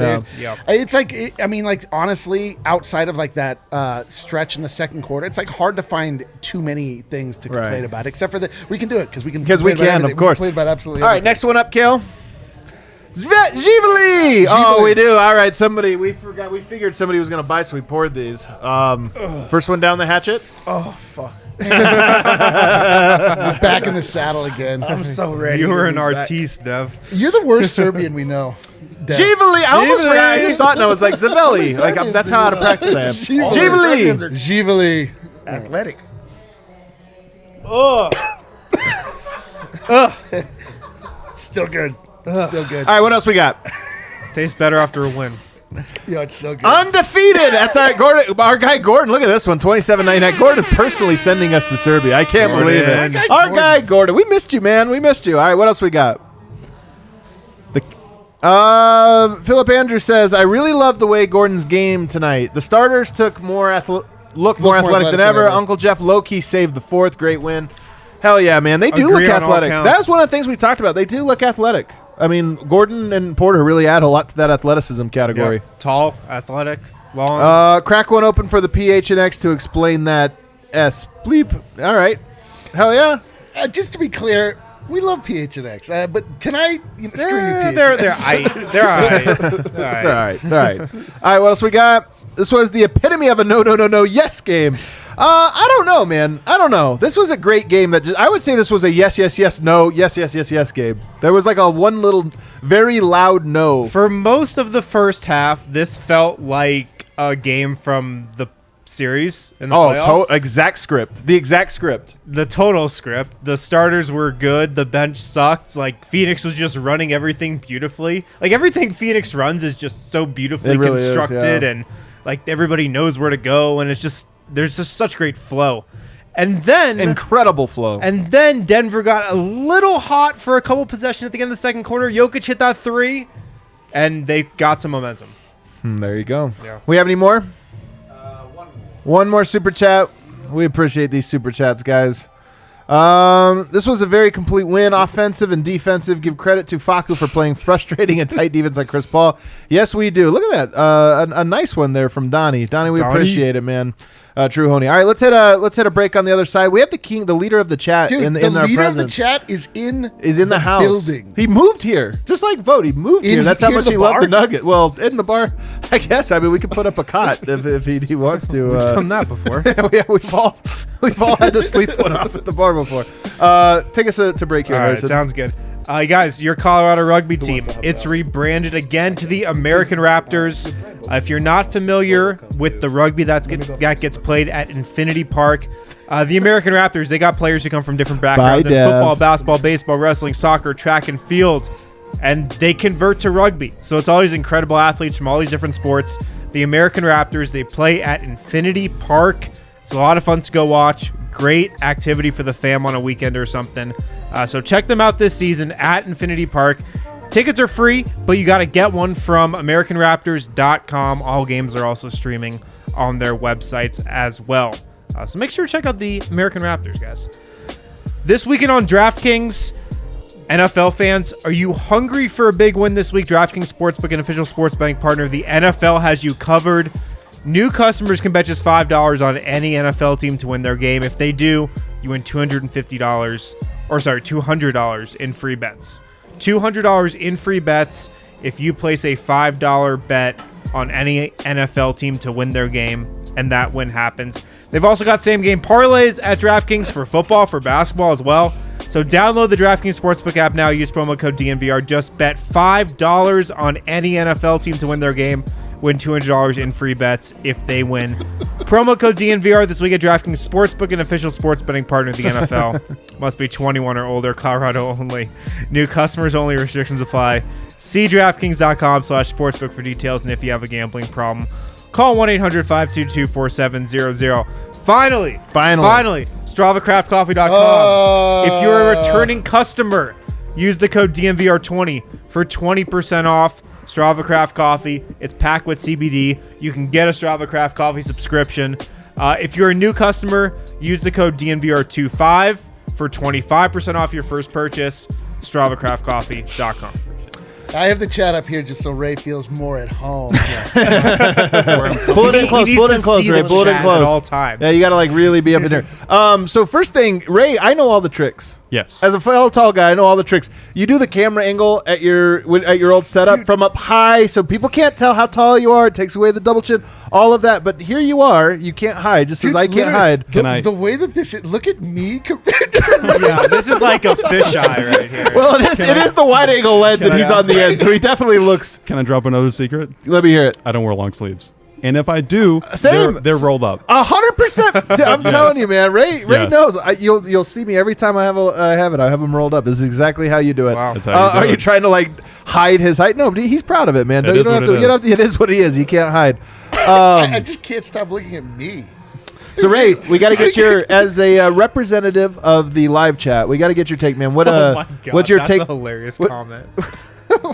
it's like, honestly, outside of like that stretch in the second quarter, it's like hard to find too many things to complain about, except for that we can do it because we can. Because we can, of course. We complain about absolutely All right, everything. next one up, Kale. Givali! Oh, we do. All right, we forgot. We figured somebody was going to buy, so we poured these. First one down the hatchet. Oh fuck! Back in the saddle again. I'm so ready. You were to an be back. artiste, Dev. You're the worst Serbian we know. Dev. Givali! I almost forgot. I just saw it and I was like, Zavelli. Like, that's how out of practice I am. All the Serbians Givali! are Givali. athletic. Still good. Still good. All right, what else we got? Tastes better after a win. Yeah, it's so good. Undefeated. That's all right, Gordon. Our guy Gordon. Look at this one, 27.99. Gordon personally sending us to Serbia. I can't believe it. Our guy Gordon. We missed you, man. We missed you. All right, what else we got? Philip Andrews says, I really love the way Gordon's game tonight. The starters took more athletic than ever. Uncle Jeff low-key saved the fourth. Great win. Hell yeah, man. They do Agree look on all athletic. counts. That's one of the things we talked about. They do look athletic. I mean, Gordon and Porter really add a lot to that athleticism category. Yeah. Tall, athletic, long. Crack one open for the PHNX to explain that S. Bleep. All right. Hell yeah. Just to be clear, we love PHNX, but tonight, screw you, PHNX. They're aight. They're aight. All right. All right. All right. What else we got? This was the epitome of a no, yes game. I don't know, man. I don't know. This was a great game. I would say this was a yes, no, yes game. There was like a one little, very loud no. For most of the first half, this felt like a game from the series in the playoffs. Exact script. The exact script. The total script. The starters were good. The bench sucked. Like, Phoenix was just running everything beautifully. Like, everything Phoenix runs is just so beautifully really constructed, and like everybody knows where to go, and it's just there's just such great flow. And then incredible flow. And then Denver got a little hot for a couple possessions at the end of the second quarter. Jokic hit that 3, and they got some momentum. There you go. Yeah. We have any more? One more super chat. We appreciate these super chats, guys. This was a very complete win, offensive and defensive. Give credit to Facu for playing frustrating and tight defense like Chris Paul. Yes, we do. Look at that. A nice one there from Donnie. Donnie, we appreciate it, man. True Honey. All right, let's hit a break on the other side. We have the leader of the chat Dude, in the our leader of the presence. chat is in the house building. He moved here, just like Vote. He moved here. That's how here much to he the loved bar? the Nugget. Well, in the bar, I guess. I mean, we could put up a cot if he wants to. Done that before. Yeah, we've all had to sleep one off at the bar before. Take us to break here. All right, Harrison. sounds good. Guys, your Colorado rugby team, it's rebranded again to the American Raptors. If you're not familiar with the rugby that gets played at Infinity Park, the American Raptors, they got players who come from different backgrounds in football, basketball, baseball, wrestling, soccer, track, and field, and they convert to rugby. So it's all these incredible athletes from all these different sports. The American Raptors, they play at Infinity Park. It's a lot of fun to go watch. Great activity for the fam on a weekend or something. So check them out this season at Infinity Park. Tickets are free, but you got to get one from AmericanRaptors.com. All games are also streaming on their websites as well. So make sure to check out the American Raptors, guys. This weekend on DraftKings, NFL fans, are you hungry for a big win this week? DraftKings Sportsbook, an official sports betting partner of the NFL, has you covered. New customers can bet just $5 on any NFL team to win their game. If they do, you win $200 in free bets. $200 in free bets if you place a $5 bet on any NFL team to win their game, and that win happens. They've also got same game parlays at DraftKings for football, for basketball as well. So download the DraftKings Sportsbook app now. Use promo code DNVR. Just bet $5 on any NFL team to win their game. Win $200 in free bets if they win. Promo code DNVR this week at DraftKings Sportsbook, an official sports betting partner of the NFL. Must be 21 or older, Colorado only. New customers only, restrictions apply. See DraftKings.com/sportsbook for details, and if you have a gambling problem, call 1-800-522-4700. Finally, StravaCraftCoffee.com. If you're a returning customer, use the code DNVR20 for 20% off. Strava Craft Coffee. It's packed with CBD. You can get a Strava Craft Coffee subscription. If you're a new customer, use the code DNVR25 for 25% off your first purchase. StravaCraftCoffee.com. I have the chat up here just so Ray feels more at home. Pull it in close, Ray. Pull it in close. At all times. Yeah, you got to really be up in there. So first thing, Ray, I know all the tricks. Yes. As a fellow tall guy, I know all the tricks. You do the camera angle at your old setup from up high, so people can't tell how tall you are. It takes away the double chin, all of that. But here you are. You can't hide, just as I can't hide. The way that this is, look at me compared to Yeah, this is like a fisheye right here. Well, it is the wide angle lens that he's on the end, so he definitely looks. Can I drop another secret? Let me hear it. I don't wear long sleeves. And if I do, Same. they're rolled up. 100%. I'm telling you, man. Ray Yes. knows. You'll see me every time I have it. I have them rolled up. This is exactly how you do it. Wow. That's how you do Are you it. trying to hide his height? No, but he's proud of it, man. It is what it is. It is what he is. He can't hide. I just can't stop looking at me. So Ray, we got to get your as a representative of the live chat. We got to get your take, man. What Oh my God, what's your that's take? a hilarious what- comment.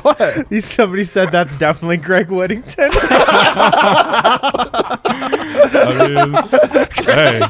What? Somebody said that's definitely Greg Whittington. Hey.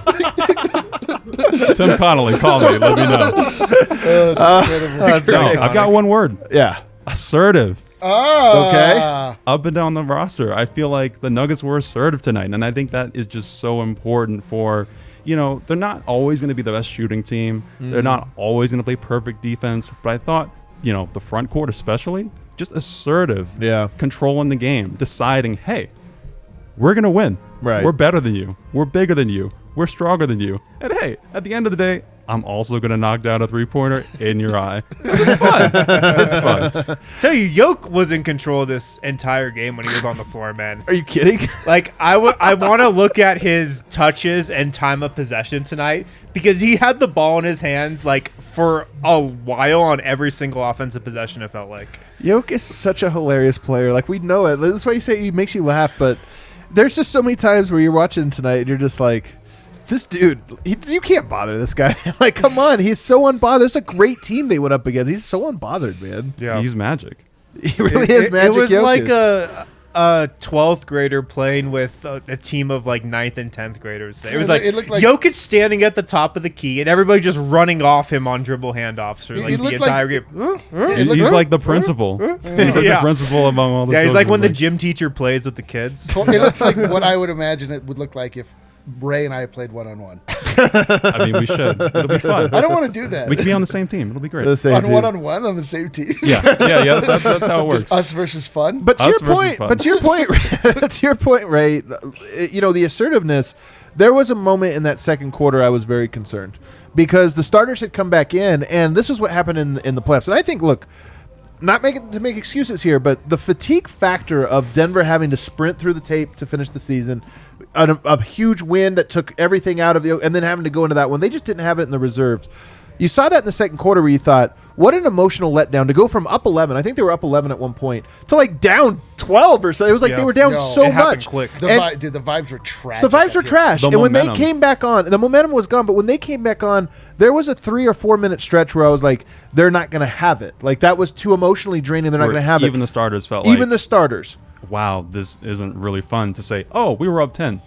Tim Connolly, call me. Let me know. That's No, I've got one word. Yeah. Assertive. Oh, Okay. Up and down the roster, I feel like the Nuggets were assertive tonight, and I think that is just so important for, they're not always going to be the best shooting team. They're not always going to play perfect defense, but I thought, the front court especially, just assertive, controlling the game, deciding, hey, we're going to win. Right. We're better than you. We're bigger than you. We're stronger than you. And hey, at the end of the day, I'm also going to knock down a three-pointer in your eye. It's fun. It's fun. Tell you, Yoke was in control of this entire game when he was on the floor, man. Are you kidding? Like, I want to look at his touches and time of possession tonight because he had the ball in his hands, like, for a while on every single offensive possession, it felt like. Yoke is such a hilarious player. Like, we know it. That's why you say he makes you laugh, but there's just so many times where you're watching tonight and you're just like, this dude, you can't bother this guy. Like, come on. He's so unbothered. It's a great team they went up against. He's so unbothered, man. Yeah. He's magic. He really is magic. It was Jokic. like a 12th grader playing with a team of like 9th and 10th graders. It was like, it looked like Jokic standing at the top of the key and everybody just running off him on dribble handoffs for like It the looked entire like- game. He's like the principal. He's like the principal among all the Yeah, he's like children. when the gym teacher plays with the kids. It looks like what I would imagine it would look like if Ray and I played one-on-one. I mean, we should. It'll be fun. I don't want to do that. We can be on the same team. It'll be great. The same on team. one-on-one on the same team. Yeah. That's how it works. Just us versus fun. But to Us your versus point, fun. but to your point, to your point, Ray. The assertiveness. There was a moment in that second quarter I was very concerned because the starters had come back in, and this is what happened in the playoffs. And I think, look, not to make excuses here, but the fatigue factor of Denver having to sprint through the tape to finish the season, a huge win that took everything out of you, and then having to go into that one, they just didn't have it in the reserves. You saw that in the second quarter where you thought, what an emotional letdown to go from up 11. I think they were up 11 at one point to like down 12 or so. It was like they were down so it happened much. quick. the vibes were trash. The vibes were trash. The And when they momentum. came back on, the momentum was gone, but when they came back on, there was a 3 or 4 minute stretch where I was like, they're not going to have it. Like, that was too emotionally draining. They're not Where going to have even it. the starters felt Even like, the starters. wow, this isn't really fun to say, oh, we were up 10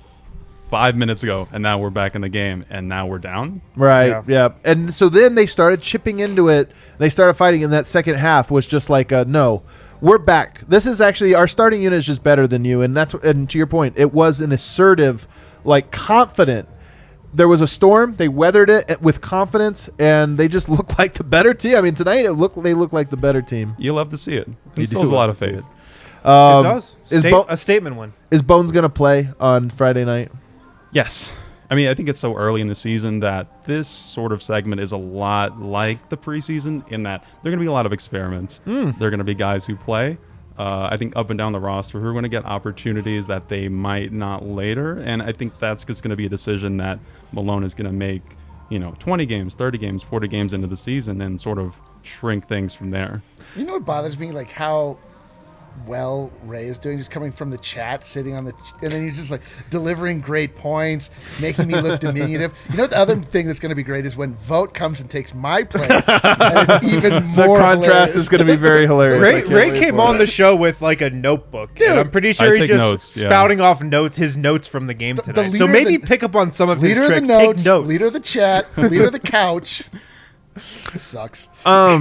5 minutes ago, and now we're back in the game, and now we're down. Right, yeah. And so then they started chipping into it. They started fighting, in that second half was just like, no, we're back. This is actually, our starting unit is just better than you. And and to your point, it was an assertive, like, confident. There was a storm. They weathered it with confidence, and they just looked like the better team. I mean, tonight they looked like the better team. You love to see it. You Instills do a lot love of to see faith. It does. Is Bo- A statement win. Is Bones going to play on Friday night? Yes. I mean, I think it's so early in the season that this sort of segment is a lot like the preseason in that there are going to be a lot of experiments. There are going to be guys who play, I think, up and down the roster who are going to get opportunities that they might not later. And I think that's just going to be a decision that Malone is going to make, 20 games, 30 games, 40 games into the season and sort of shrink things from there. You know what bothers me? Like how well Ray is doing, just coming from the chat, sitting on and then he's just like delivering great points, making me look diminutive. You know what the other thing that's going to be great is when Vogt comes and takes my place. And it's even more The contrast hilarious. is going to be very hilarious. I can't Ray wait came for on it. the show with like a notebook. Dude, and I'm pretty I sure he's take just notes, yeah. spouting off his notes from the game the tonight. leader So of maybe the- pick up on some of his Leader of the tricks. notes, Take notes. leader of the chat, leader of the couch. Sucks. I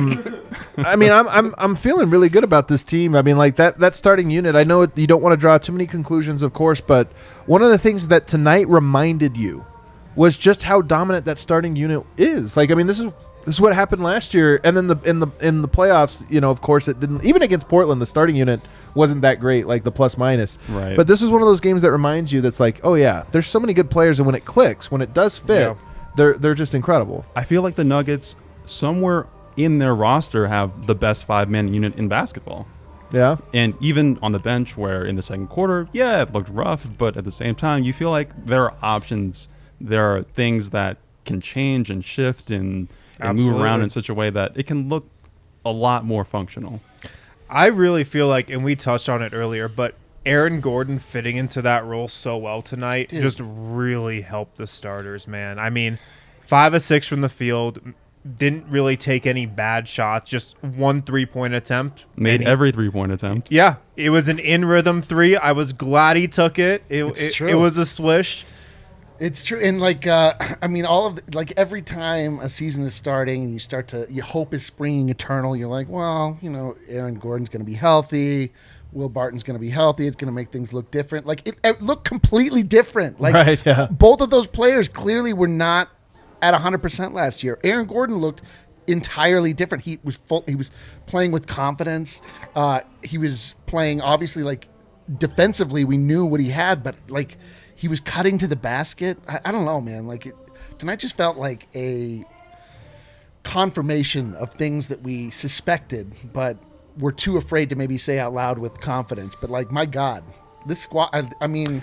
mean, I'm feeling really good about this team. I mean, like that starting unit. I know you don't want to draw too many conclusions, of course, but one of the things that tonight reminded you was just how dominant that starting unit is. Like, I mean, this is what happened last year, and then in the playoffs, of course, it didn't. Even against Portland, the starting unit wasn't that great, like the plus minus. Right. But this is one of those games that reminds you that's like, oh yeah, there's so many good players, and when it clicks, when it does fit, they're just incredible. I feel like the Nuggets somewhere in their roster have the best 5-man unit in basketball. Yeah. And even on the bench where in the second quarter, yeah, it looked rough, but at the same time, you feel like there are options. There are things that can change and shift and move around in such a way that it can look a lot more functional. I really feel like, and we touched on it earlier, but Aaron Gordon fitting into that role so well tonight just really helped the starters, man. I mean, 5 of 6 from the field, didn't really take any bad shots, just 1 3-point attempt. Made every 3-point attempt. Yeah, it was an in-rhythm 3. I was glad he took it. It's true. It was a swish. It's true, and like I mean, every time a season is starting and you start to, your hope is springing eternal. You're like, well, Aaron Gordon's going to be healthy, Will Barton's going to be healthy. It's going to make things look different. Like it looked completely different. Like Right, yeah. both of those players clearly were not at 100% last year. Aaron Gordon looked entirely different. He was playing with confidence. He was playing obviously like defensively. We knew what he had, but like he was cutting to the basket. I don't know, man. Like tonight just felt like a confirmation of things that we suspected, but were too afraid to maybe say out loud with confidence. But like, my God, this squad, I mean,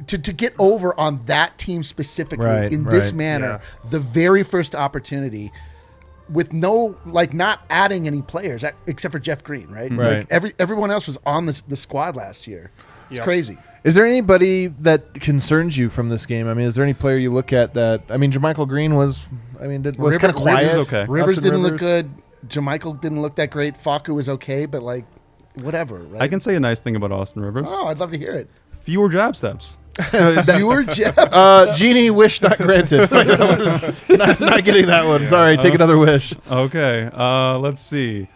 to get over on that team specifically in this manner, the very first opportunity with not adding any players except for Jeff Green, right? Right. Like everyone else was on the squad last year. It's crazy. Is there anybody that concerns you from this game? I mean, is there any player you look at that? I mean, JaMychal Green was kind of quiet. Rivers okay. Rivers Austin didn't look good. JaMychal didn't look that great. Facu was okay, but like, whatever. Right? I can say a nice thing about Austin Rivers. Oh, I'd love to hear it. Fewer jab steps. You were Jeff. Genie wish not granted. not getting that one. Sorry, take another wish. Okay, let's see.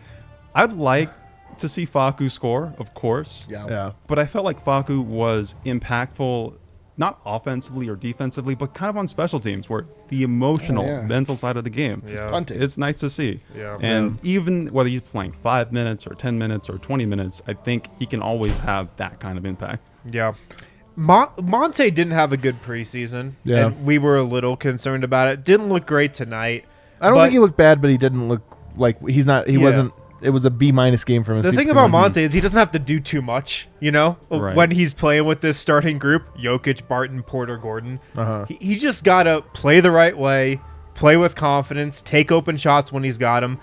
I'd like to see Facu score, of course. Yeah. But I felt like Facu was impactful not offensively or defensively, but kind of on special teams, where the emotional, mental side of the game. Yeah. Punting. It's nice to see. Yeah. And even whether he's playing 5 minutes or 10 minutes or 20 minutes, I think he can always have that kind of impact. Yeah. Monte didn't have a good preseason. Yeah. And we were a little concerned about it. Didn't look great tonight. I don't but think he looked bad, but he didn't look like he wasn't. It was a B- game from him. The thing about Monte is he doesn't have to do too much, Right. when he's playing with this starting group, Jokic, Barton, Porter, Gordon. He just got to play the right way, play with confidence, take open shots when he's got them.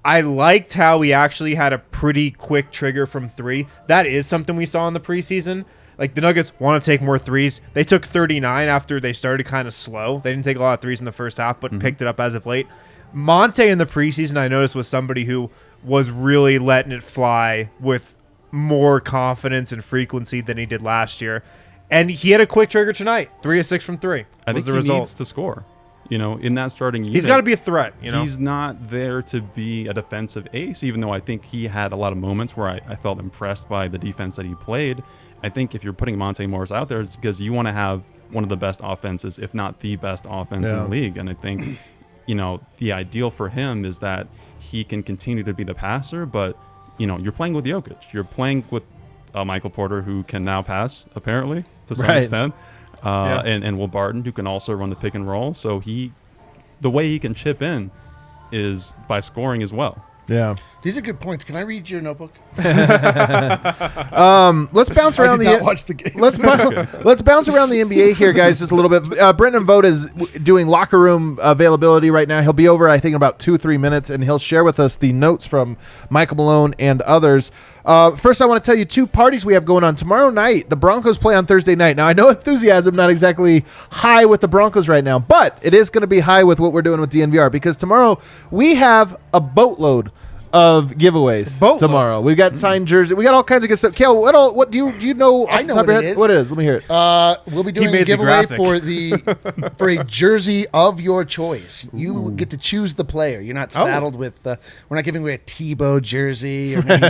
I liked how he actually had a pretty quick trigger from 3. That is something we saw in the preseason. Like, the Nuggets want to take more threes. They took 39 after they started kind of slow. They didn't take a lot of threes in the first half, but picked it up as of late. Monte in the preseason, I noticed, was somebody who was really letting it fly with more confidence and frequency than he did last year. And he had a quick trigger tonight. 3 of 6 from 3. I think the he result. needs to score. In that starting unit. He's got to be a threat. He's not there to be a defensive ace, even though I think he had a lot of moments where I felt impressed by the defense that he played. I think if you're putting Monte Morris out there, it's because you want to have one of the best offenses, if not the best offense in the league. And I think, the ideal for him is that he can continue to be the passer, but, you're playing with Jokic. You're playing with Michael Porter, who can now pass, apparently, to some extent. And Will Barton, who can also run the pick and roll. So the way he can chip in is by scoring as well. Yeah. These are good points. Can I read your notebook? Let's bounce around I did not watch the game. Let's bounce around the NBA here, guys, just a little bit. Brendan Vogt is doing locker room availability right now. He'll be over, I think, in about 2-3 minutes, and he'll share with us the notes from Michael Malone and others. First, I want to tell you 2 parties we have going on tomorrow night. The Broncos play on Thursday night. Now, I know enthusiasm not exactly high with the Broncos right now, but it is going to be high with what we're doing with DNVR, because tomorrow we have a boatload of giveaways tomorrow. We've got signed jerseys. We got all kinds of good stuff. Kale, what do you know? I know what it is. What it is? Let me hear it. We'll be doing a giveaway for a jersey of your choice. You get to choose the player. You're not saddled with. We're not giving away a Tebow jersey or maybe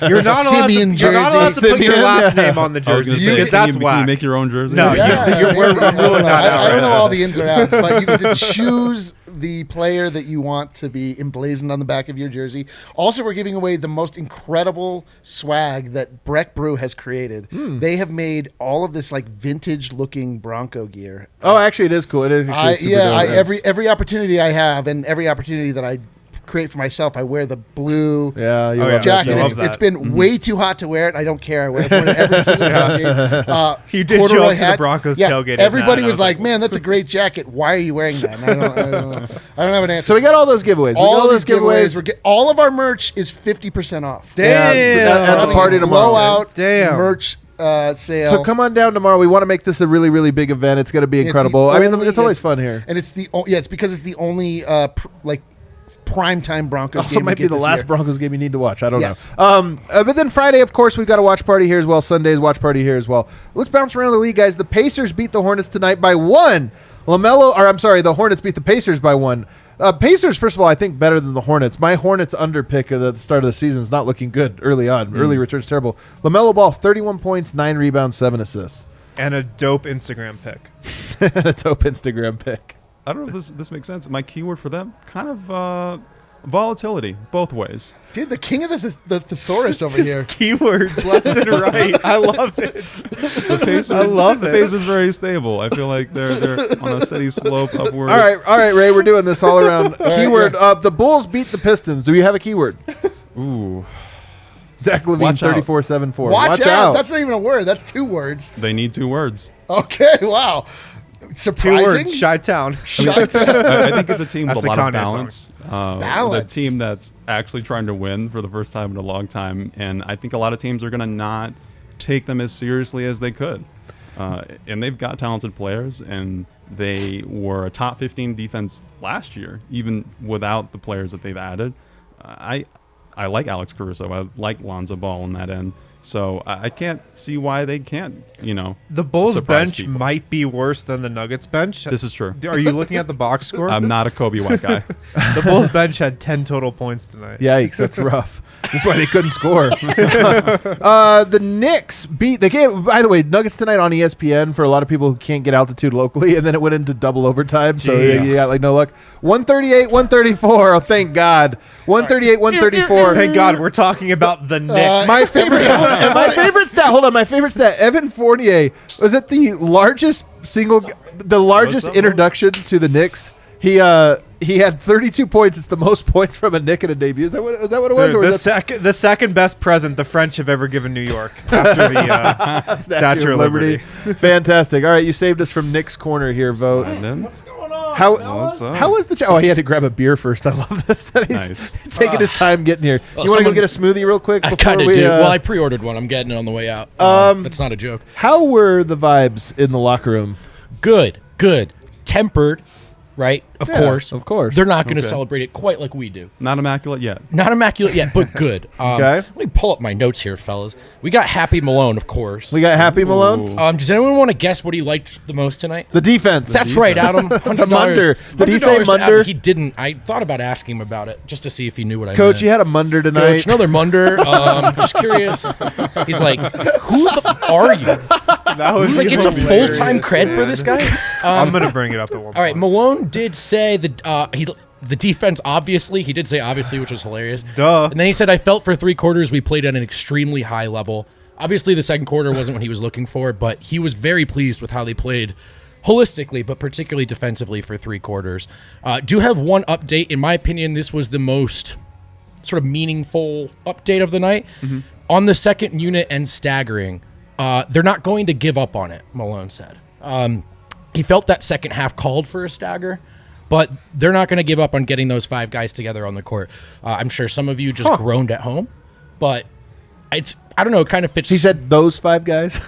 You're not allowed to, Simeon you're not allowed to jersey. put your last name on the I was jersey gonna say, because that's can whack. you make your own jersey? No, Yeah, we're ruling that out. I don't know right all now. the ins and outs, but you get to choose the player that you want to be emblazoned on the back of your jersey. Also, we're giving away the most incredible swag that Breck Brew has created. They have made all of this like vintage-looking Bronco gear. Oh, actually, it is cool. It is. Actually super dope. Every opportunity I have, and every opportunity that I create for myself, I wear the blue jacket. It's been way too hot to wear it. I don't care. I wear it every single tailgate. You did show up to the Broncos tailgate. Everybody was like, "Man, that's a great jacket. Why are you wearing that?" And I don't have an answer. So we got all those giveaways. All those giveaways. All of our merch is 50% off. Yeah, at the party tomorrow. Blowout merch sale. So come on down tomorrow. We want to make this a really, really big event. It's going to be incredible. It's always fun here. And it's because it's the only primetime Broncos also game. Might be the last year. Broncos game you need to watch. I don't know. But then Friday, of course, we've got a watch party here as well. Sunday's watch party here as well. Let's bounce around the league, guys. The Pacers beat the Hornets tonight by 1. The Hornets beat the Pacers by 1. Pacers, first of all, I think better than the Hornets. My Hornets under pick at the start of the season is not looking good early on. Early return's terrible. LaMelo Ball, 31 points, 9 rebounds, 7 assists. And a dope Instagram pic. And a dope Instagram pic. I don't know if this makes sense. My keyword for them, kind of volatility, both ways. Dude, the king of the thesaurus over here. Keywords left and right. I love it. The Pacers, I love the it. Pacers very stable. I feel like they're on a steady slope upward. All right, Ray, we're doing this all around. Keyword, the Bulls beat the Pistons. Do we have a keyword? Ooh. Zach Levine, Watch out. 34-7-4. Watch out. That's not even a word. That's 2 words. They need 2 words. Okay, wow. 2 Surprising. words. Chi-Town. I think it's a team with That's a a lot of Kanye balance. Balance. A team that's actually trying to win for the first time in a long time. And I think a lot of teams are going to not take them as seriously as they could. And they've got talented players, and they were a top 15 defense last year, even without the players that they've added. I like Alex Caruso. I like Lonzo Ball on that end. So I can't see why they can't, The Bulls surprise bench people. might be worse than the Nuggets bench. This is true. Are you looking at the box score? I'm not a Kobe White guy. The Bulls bench had 10 total points tonight. Yikes, that's rough. That's why they couldn't score. The Knicks beat the game. By the way, Nuggets tonight on ESPN for a lot of people who can't get altitude locally, and then it went into double overtime. So Jeez. you got like no luck. 138-134. Oh, thank God. 138-134. Thank God we're talking about the Knicks. My favorite, my favorite stat. Hold on, my favorite stat. Evan Fournier was it the largest introduction to the Knicks. He had 32 points. It's the most points from a Knick in a debut. Is that what it was? Dude, Or was that the second best present the French have ever given New York after the Statue of Liberty. Fantastic. All right, you saved us from Nick's corner here, Vote. What's going on? What's up? How was the Oh, he had to grab a beer first. I love this. That he's Nice. taking his time getting here. Well, You want to go someone- get a smoothie real quick? I before kind of we, do. Well, I pre-ordered one. I'm getting it on the way out. That's not a joke. How were the vibes in the locker room? Good. Tempered, right? Of Yeah, course. of course. They're not going to Okay. celebrate it quite like we do. Not immaculate yet. Not immaculate yet, but good. Okay. Let me pull up my notes here, fellas. We got Happy Malone, of course. We got Happy Malone. Does anyone want to guess what he liked the most tonight? The defense. That's right, Adam. $100. Munder. Did he say $100 Munder? Adam. He didn't. I thought about asking him about it just to see if he knew what I Coach, meant. you had a Munder tonight. Coach, another Munder. Just curious. He's like, who the are you? That was He's like, it's a hilarious, full-time cred for this guy? I'm going to bring it up at one point. All right, Malone did say that the defense, obviously, he did say obviously, which was hilarious. Duh. And then he said, I felt for 3 quarters we played at an extremely high level. Obviously, the second quarter wasn't what he was looking for, but he was very pleased with how they played holistically, but particularly defensively for 3 quarters. Do have one update. In my opinion, this was the most sort of meaningful update of the night. Mm-hmm. On the second unit and staggering, they're not going to give up on it, Malone said. He felt that second half called for a stagger, but they're not going to give up on getting those 5 guys together on the court. I'm sure some of you just groaned at home, but I don't know, it kind of fits. He said those 5 guys.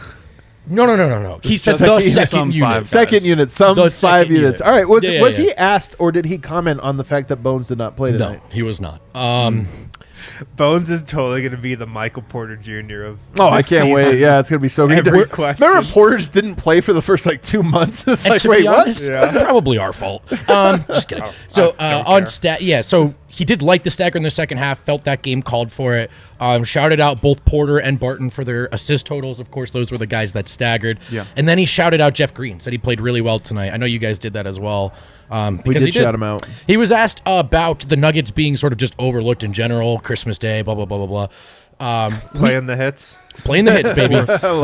No. He said just the like he's second some unit. 5 guys. Second unit, some The 5 second units. unit. All right. Was Yeah, he yeah. asked or did he comment on the fact that Bones did not play No, tonight? he was not. Bones is totally going to be the Michael Porter Jr. of Oh, I this can't season. wait. Yeah, it's going to be so good. Every question. Remember, Porters didn't play for the first 2 months. It's And like, to wait, be what? honest, probably our fault. Just kidding. So on so he did like the stagger in the second half. Felt that game called for it. Shouted out both Porter and Barton for their assist totals. Of course, those were the guys that staggered. Yeah. And then he shouted out Jeff Green. Said he played really well tonight. I know you guys did that as well. We Because did he shout him out. He was asked about the Nuggets being sort of just overlooked in general. Christmas Day, blah blah blah blah blah. Playing the hits. Playing the hits, baby.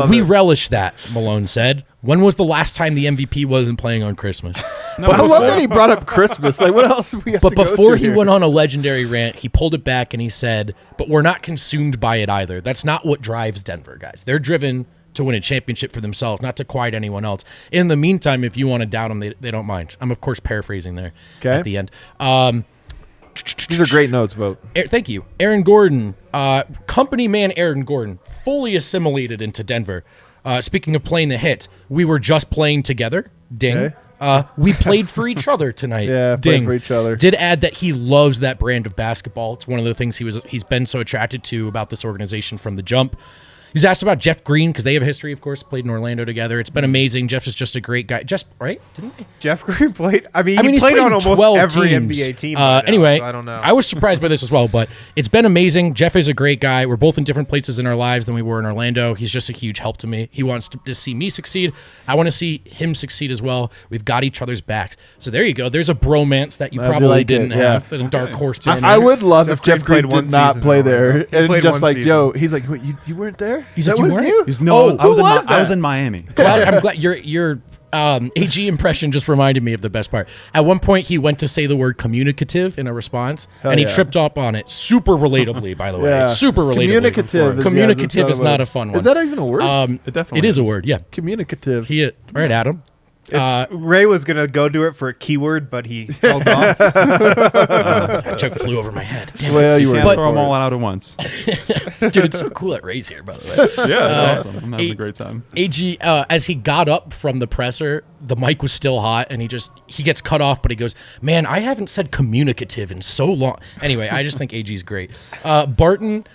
We relish that, Malone said. When was the last time the MVP wasn't playing on Christmas? But I love that he brought up Christmas. Like, what else do we have But to go before to he here? went on a legendary rant, he pulled it back and he said, but we're not consumed by it either. That's not what drives Denver, guys. They're driven to win a championship for themselves, not to quiet anyone else. In the meantime, if you want to doubt them, they don't mind. I'm, of course, paraphrasing there at the end. These are great notes, Vote. Thank you. Aaron Gordon, company man Aaron Gordon, fully assimilated into Denver. Speaking of playing the hits, we were just playing together. Ding. Okay. We played for each other tonight. Yeah, played Ding. for each other. Did add that he loves that brand of basketball. It's one of the things he's been so attracted to about this organization from the jump. He's asked about Jeff Green because they have a history, of course, played in Orlando together. It's been amazing. Jeff is just a great guy. Just right? Didn't they? Jeff Green played. He he's played on almost 12 every teams. NBA team. Right now, Anyway, so I don't know. I was surprised by this as well, but it's been amazing. Jeff is a great guy. We're both in different places in our lives than we were in Orlando. He's just a huge help to me. He wants to see me succeed. I want to see him succeed as well. We've got each other's backs. So there you go. There's a bromance that you I do probably like it, didn't yeah. have. There's a dark horse. I would love if Jeff Jeff Green Green played did one not season play in there. Orlando. He And played Jeff's one like, season. yo, he's like, wait, you weren't there? He's That like, you wasn't weren't? you? I was in Miami. I'm glad your AG impression just reminded me of the best part. At one point, he went to say the word communicative in a definitely and he yeah. tripped up on it. Super relatably, by the way. Yeah. Super relatably. Communicative. Communicative is is not a fun one. Is that even a word? It definitely It is a is. word, yeah. Communicative. Right, Adam. Ray was gonna go do it for a keyword, but he held off. That joke flew over my head. Damn it. Well, you You were can't But- throw them all out at once. Dude, it's so cool at Ray's here, by the way. Yeah, that's awesome. I'm having eight- a great time. AG, as he got up from the presser, the mic was still hot, and he gets cut off, but he goes, man, I haven't said communicative in so long. Anyway, I just think AG's great. Barton,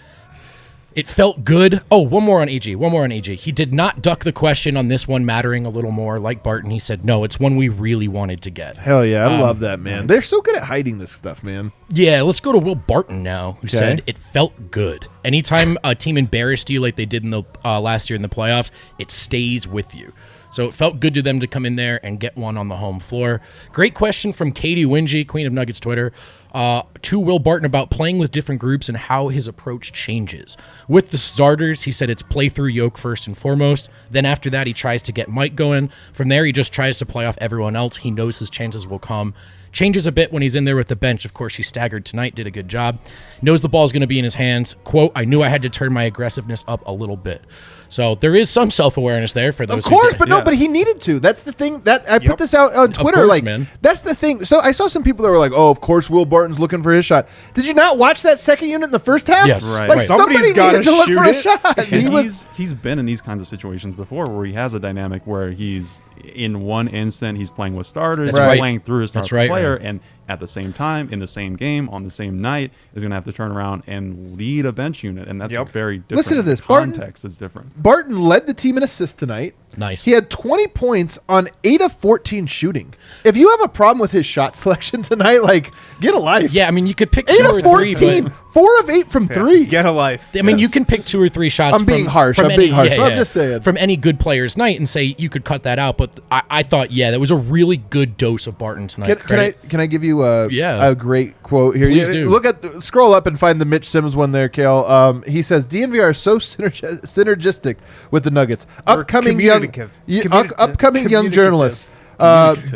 It felt good. Oh, one more on AG. He did not duck the question on this one mattering a little more. Like Barton, he said, no, it's one we really wanted to get. Hell yeah, I love that, man. They're so good at hiding this stuff, man. Yeah, let's go to Will Barton now, who said it felt good. Anytime a team embarrassed you like they did in the last year in the playoffs, it stays with you. So it felt good to them to come in there and get one on the home floor. Great question from Katie Wingy, Queen of Nuggets Twitter, to Will Barton about playing with different groups and how his approach changes. With the starters, he said it's play through Yoke first and foremost. Then after that, he tries to get Mike going. From there, he just tries to play off everyone else. He knows his chances will come. Changes a bit when he's in there with the bench. Of course, he staggered tonight, did a good job. Knows the ball's going to be in his hands. Quote, I knew I had to turn my aggressiveness up a little bit. So there is some self-awareness there for those. Of course, but he needed to. That's the thing. That I put this out on Twitter. Course, like, man. That's the thing. So I saw some people that were like, "Oh, of course, Will Barton's looking for his shot." Did you not watch that second unit in the first half? Yes. Right. Like Right. somebody Somebody's gotta needed to look shoot for a it. shot. And he's been in these kinds of situations before where he has a dynamic where he's in one instant he's playing with starters, That's right. playing through his star That's right, player, man. and at the same time, in the same game, on the same night, is going to have to turn around and lead a bench unit, and that's very different. Listen to this, The Barton. context is different. Barton led the team in assists tonight. Nice. He had 20 points on 8 of 14 shooting. If you have a problem with his shot selection tonight, like, get a life. Yeah, I mean, you could pick 8 two or of three. 14. 4 of 8 from 3. Get a life. I mean, you can pick 2 or 3 shots. I'm being harsh. From I'm any, being harsh. yeah, I'm yeah, just saying. From any good player's night and say you could cut that out. But I thought, that was a really good dose of Barton tonight. Can I give you a great quote here? Please do. Scroll up and find the Mitch Sims one there, Kale. He says DNVR is so synergistic with the Nuggets. Upcoming young journalists,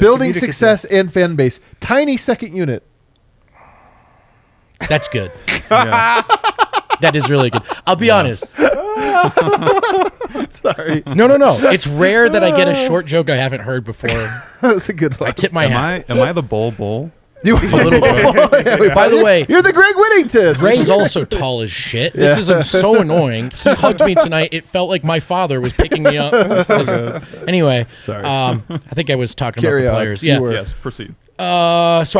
building success and fan base. Tiny second unit. That's good. That is really good. I'll be honest. Sorry. No. It's rare that I get a short joke I haven't heard before. That's a good one. I tip my hat. Am I the bull? A little bit. By the way, you're the Greg Whittington. Ray's also tall as shit. This is so annoying. He hugged me tonight. It felt like my father was picking me up. Anyway, sorry. I think I was talking about the players. Yeah. Yes, proceed. So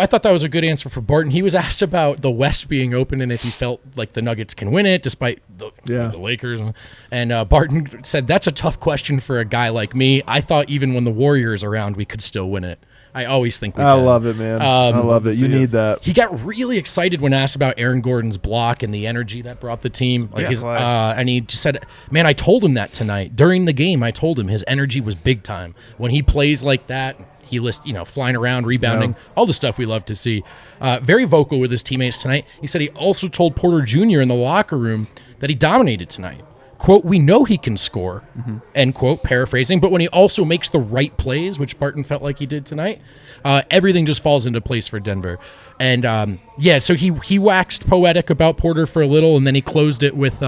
I thought that was a good answer for Barton. He was asked about the West being open and if he felt like the Nuggets can win it despite the Lakers. And Barton said, that's a tough question for a guy like me. I thought even when the Warriors are around, we could still win it. I always think we can. I love it, man. I love it. You need that. He got really excited when asked about Aaron Gordon's block and the energy that brought the team. And he just said, man, I told him that tonight. During the game, I told him his energy was big time. When he plays like that, he lists, flying around, rebounding, all the stuff we love to see. Very vocal with his teammates tonight. He said he also told Porter Jr. in the locker room that he dominated tonight. Quote, we know he can score, end quote, paraphrasing, but when he also makes the right plays, which Barton felt like he did tonight, everything just falls into place for Denver. And, so he waxed poetic about Porter for a little, and then he closed it with,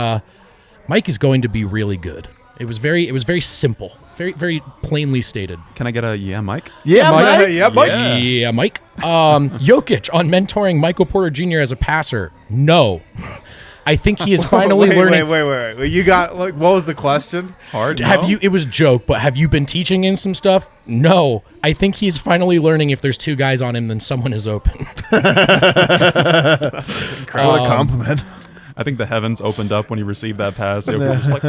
Mike is going to be really good. It was very simple, very, very plainly stated. Can I get a Mike? Yeah, Mike. Yeah, Mike. Jokic on mentoring Michael Porter Jr. as a passer. No. I think he is finally learning. Wait. You got what was the question? Hard. It was a joke, but have you been teaching him some stuff? No. I think he's finally learning if there's 2 guys on him, then someone is open. What a compliment. I think the heavens opened up when he received that pass. Yoko was just like,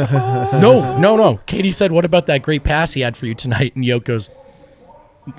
No. Katie said, what about that great pass he had for you tonight? And Yoke goes,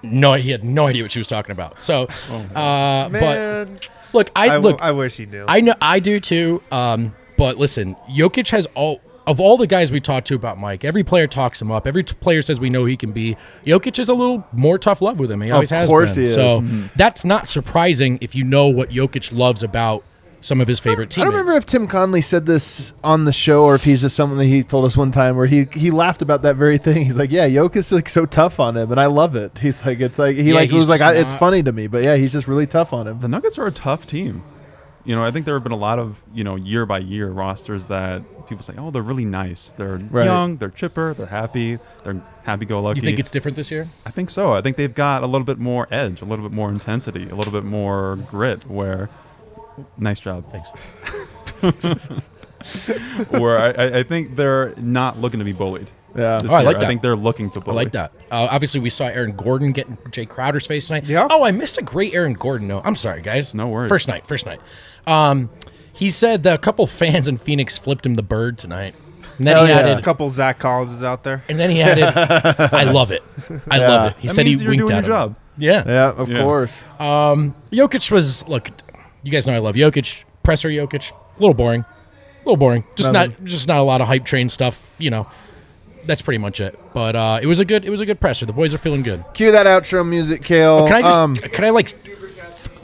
no, he had no idea what she was talking about. So, but look, I wish he knew. I know, I do too. But listen, Jokic has all the guys we talked to about Mike, every player talks him up. Every player says we know he can be. Jokic is a little more tough love with him. He always has been. Of course he is. So that's not surprising if you know what Jokic loves about some of his favorite teammates. I don't remember if Tim Conley said this on the show or if he's just something that he told us one time where he laughed about that very thing. He's like, yeah, Jokic is like so tough on him, and I love it. He's like, it's like it's funny to me, but yeah, he's just really tough on him. The Nuggets are a tough team. I think there have been a lot of year by year rosters that people say, oh, they're really nice. They're young, they're chipper, they're happy, they're happy-go-lucky. You think it's different this year? I think so. I think they've got a little bit more edge, a little bit more intensity, a little bit more grit. Where nice job. Thanks. Where I think they're not looking to be bullied. Yeah. I like that. I think they're looking to bully. I like that. Obviously, we saw Aaron Gordon get in Jay Crowder's face tonight. Yeah. Oh, I missed a great Aaron Gordon note. I'm sorry, guys. No worries. First night. He said that a couple fans in Phoenix flipped him the bird tonight. And then Hell he yeah. added, A couple Zach Collinses out there. and then he added, I love it. I love it. He That said he means you're winked doing at your him. job. Yeah. Yeah, of course. Jokic was, look, you guys know I love Jokic. Presser Jokic, a little boring. Just not a lot of hype train stuff, you know. That's pretty much it. But it was a good presser. The boys are feeling good. Cue that outro music, Kale. Can I like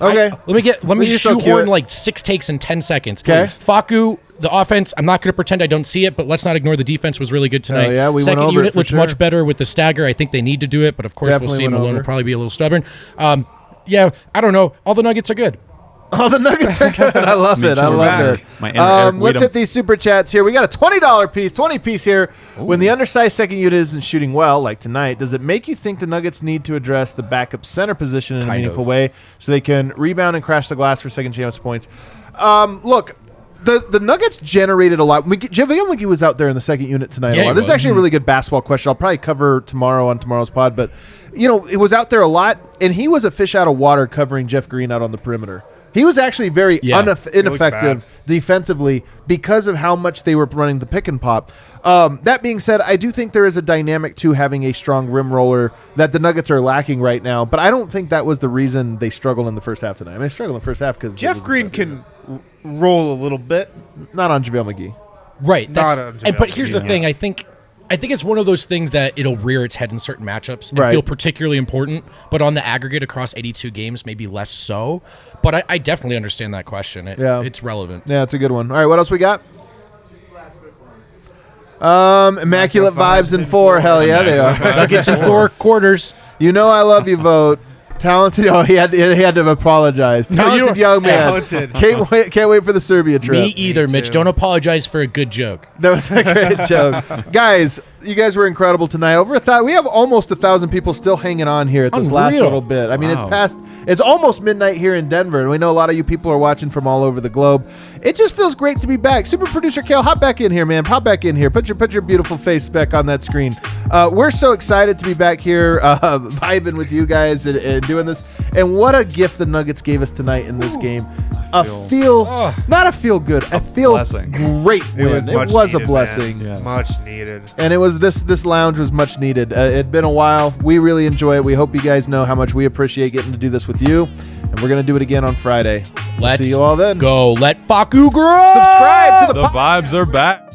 Okay. let me just so cue shoehorn it. like 6 takes in 10 seconds. 'Kay. Facu, the offense, I'm not going to pretend I don't see it, but let's not ignore the defense was really good tonight. yeah, we went Second over it unit for looked sure. much better with the stagger. I think they need to do it, but of course Definitely we'll see. went Malone over. will probably be a little stubborn. Yeah, I don't know. All the Nuggets are good. Oh, the Nuggets are good. I love it. I too. love it. My inner Let's Edwin. hit these super chats here. We got a $20 piece, 20 piece here. When the undersized second unit isn't shooting well, like tonight, does it make you think the Nuggets need to address the backup center position in a Kind meaningful of. way so they can rebound and crash the glass for second chance points? Look, the Nuggets generated a lot. Duvalier was out there in the second unit tonight. Yeah, a lot. he This is was. actually a really good basketball question. I'll probably cover tomorrow on tomorrow's pod, but it was out there a lot, and he was a fish out of water covering Jeff Green out on the perimeter. He was actually very Yeah. ineffective defensively because of how much they were running the pick and pop. That being said, I do think there is a dynamic to having a strong rim roller that the Nuggets are lacking right now, but I don't think that was the reason they struggled in the first half tonight. I mean, they struggled in the first half because Jeff Green can roll a little bit. not on JaVale McGee. Right. Not That's, on but here's the JaVale, thing. I think it's one of those things that it'll rear its head in certain matchups and Right. feel particularly important, but on the aggregate across 82 games, maybe less so. But I definitely understand that question. It's relevant. Yeah, it's a good one. All right, what else we got? Immaculate vibes in 4. Hell yeah, they are. Nuggets in 4 quarters. You know I love you, vote. Talented. Oh, he had to apologize. you Talented don't- young man. Talented. Can't wait for the Serbia trip. Me either, Mitch. too. Don't apologize for a good joke. That was a great joke, guys. You guys were incredible tonight. We have almost 1,000 people still hanging on here at this last Unreal. little bit. I mean, Wow. it's almost midnight here in Denver, and we know a lot of you people are watching from all over the globe. It just feels great to be back. Super producer Kale, hop back in here, man. Hop back in here. Put your beautiful face back on that screen. We're so excited to be back here, vibing with you guys and doing this. And what a gift the Nuggets gave us tonight in this game. Not a feel good. A feel blessing. great win. was much It was a needed, blessing. man. Yes. Much needed. And it was this lounge was much needed. It'd been a while. We really enjoy it. We hope you guys know how much we appreciate getting to do this with you. And we're gonna do it again on Friday. Let's see you all then. go. Let Facu grow. Subscribe to The vibes are back.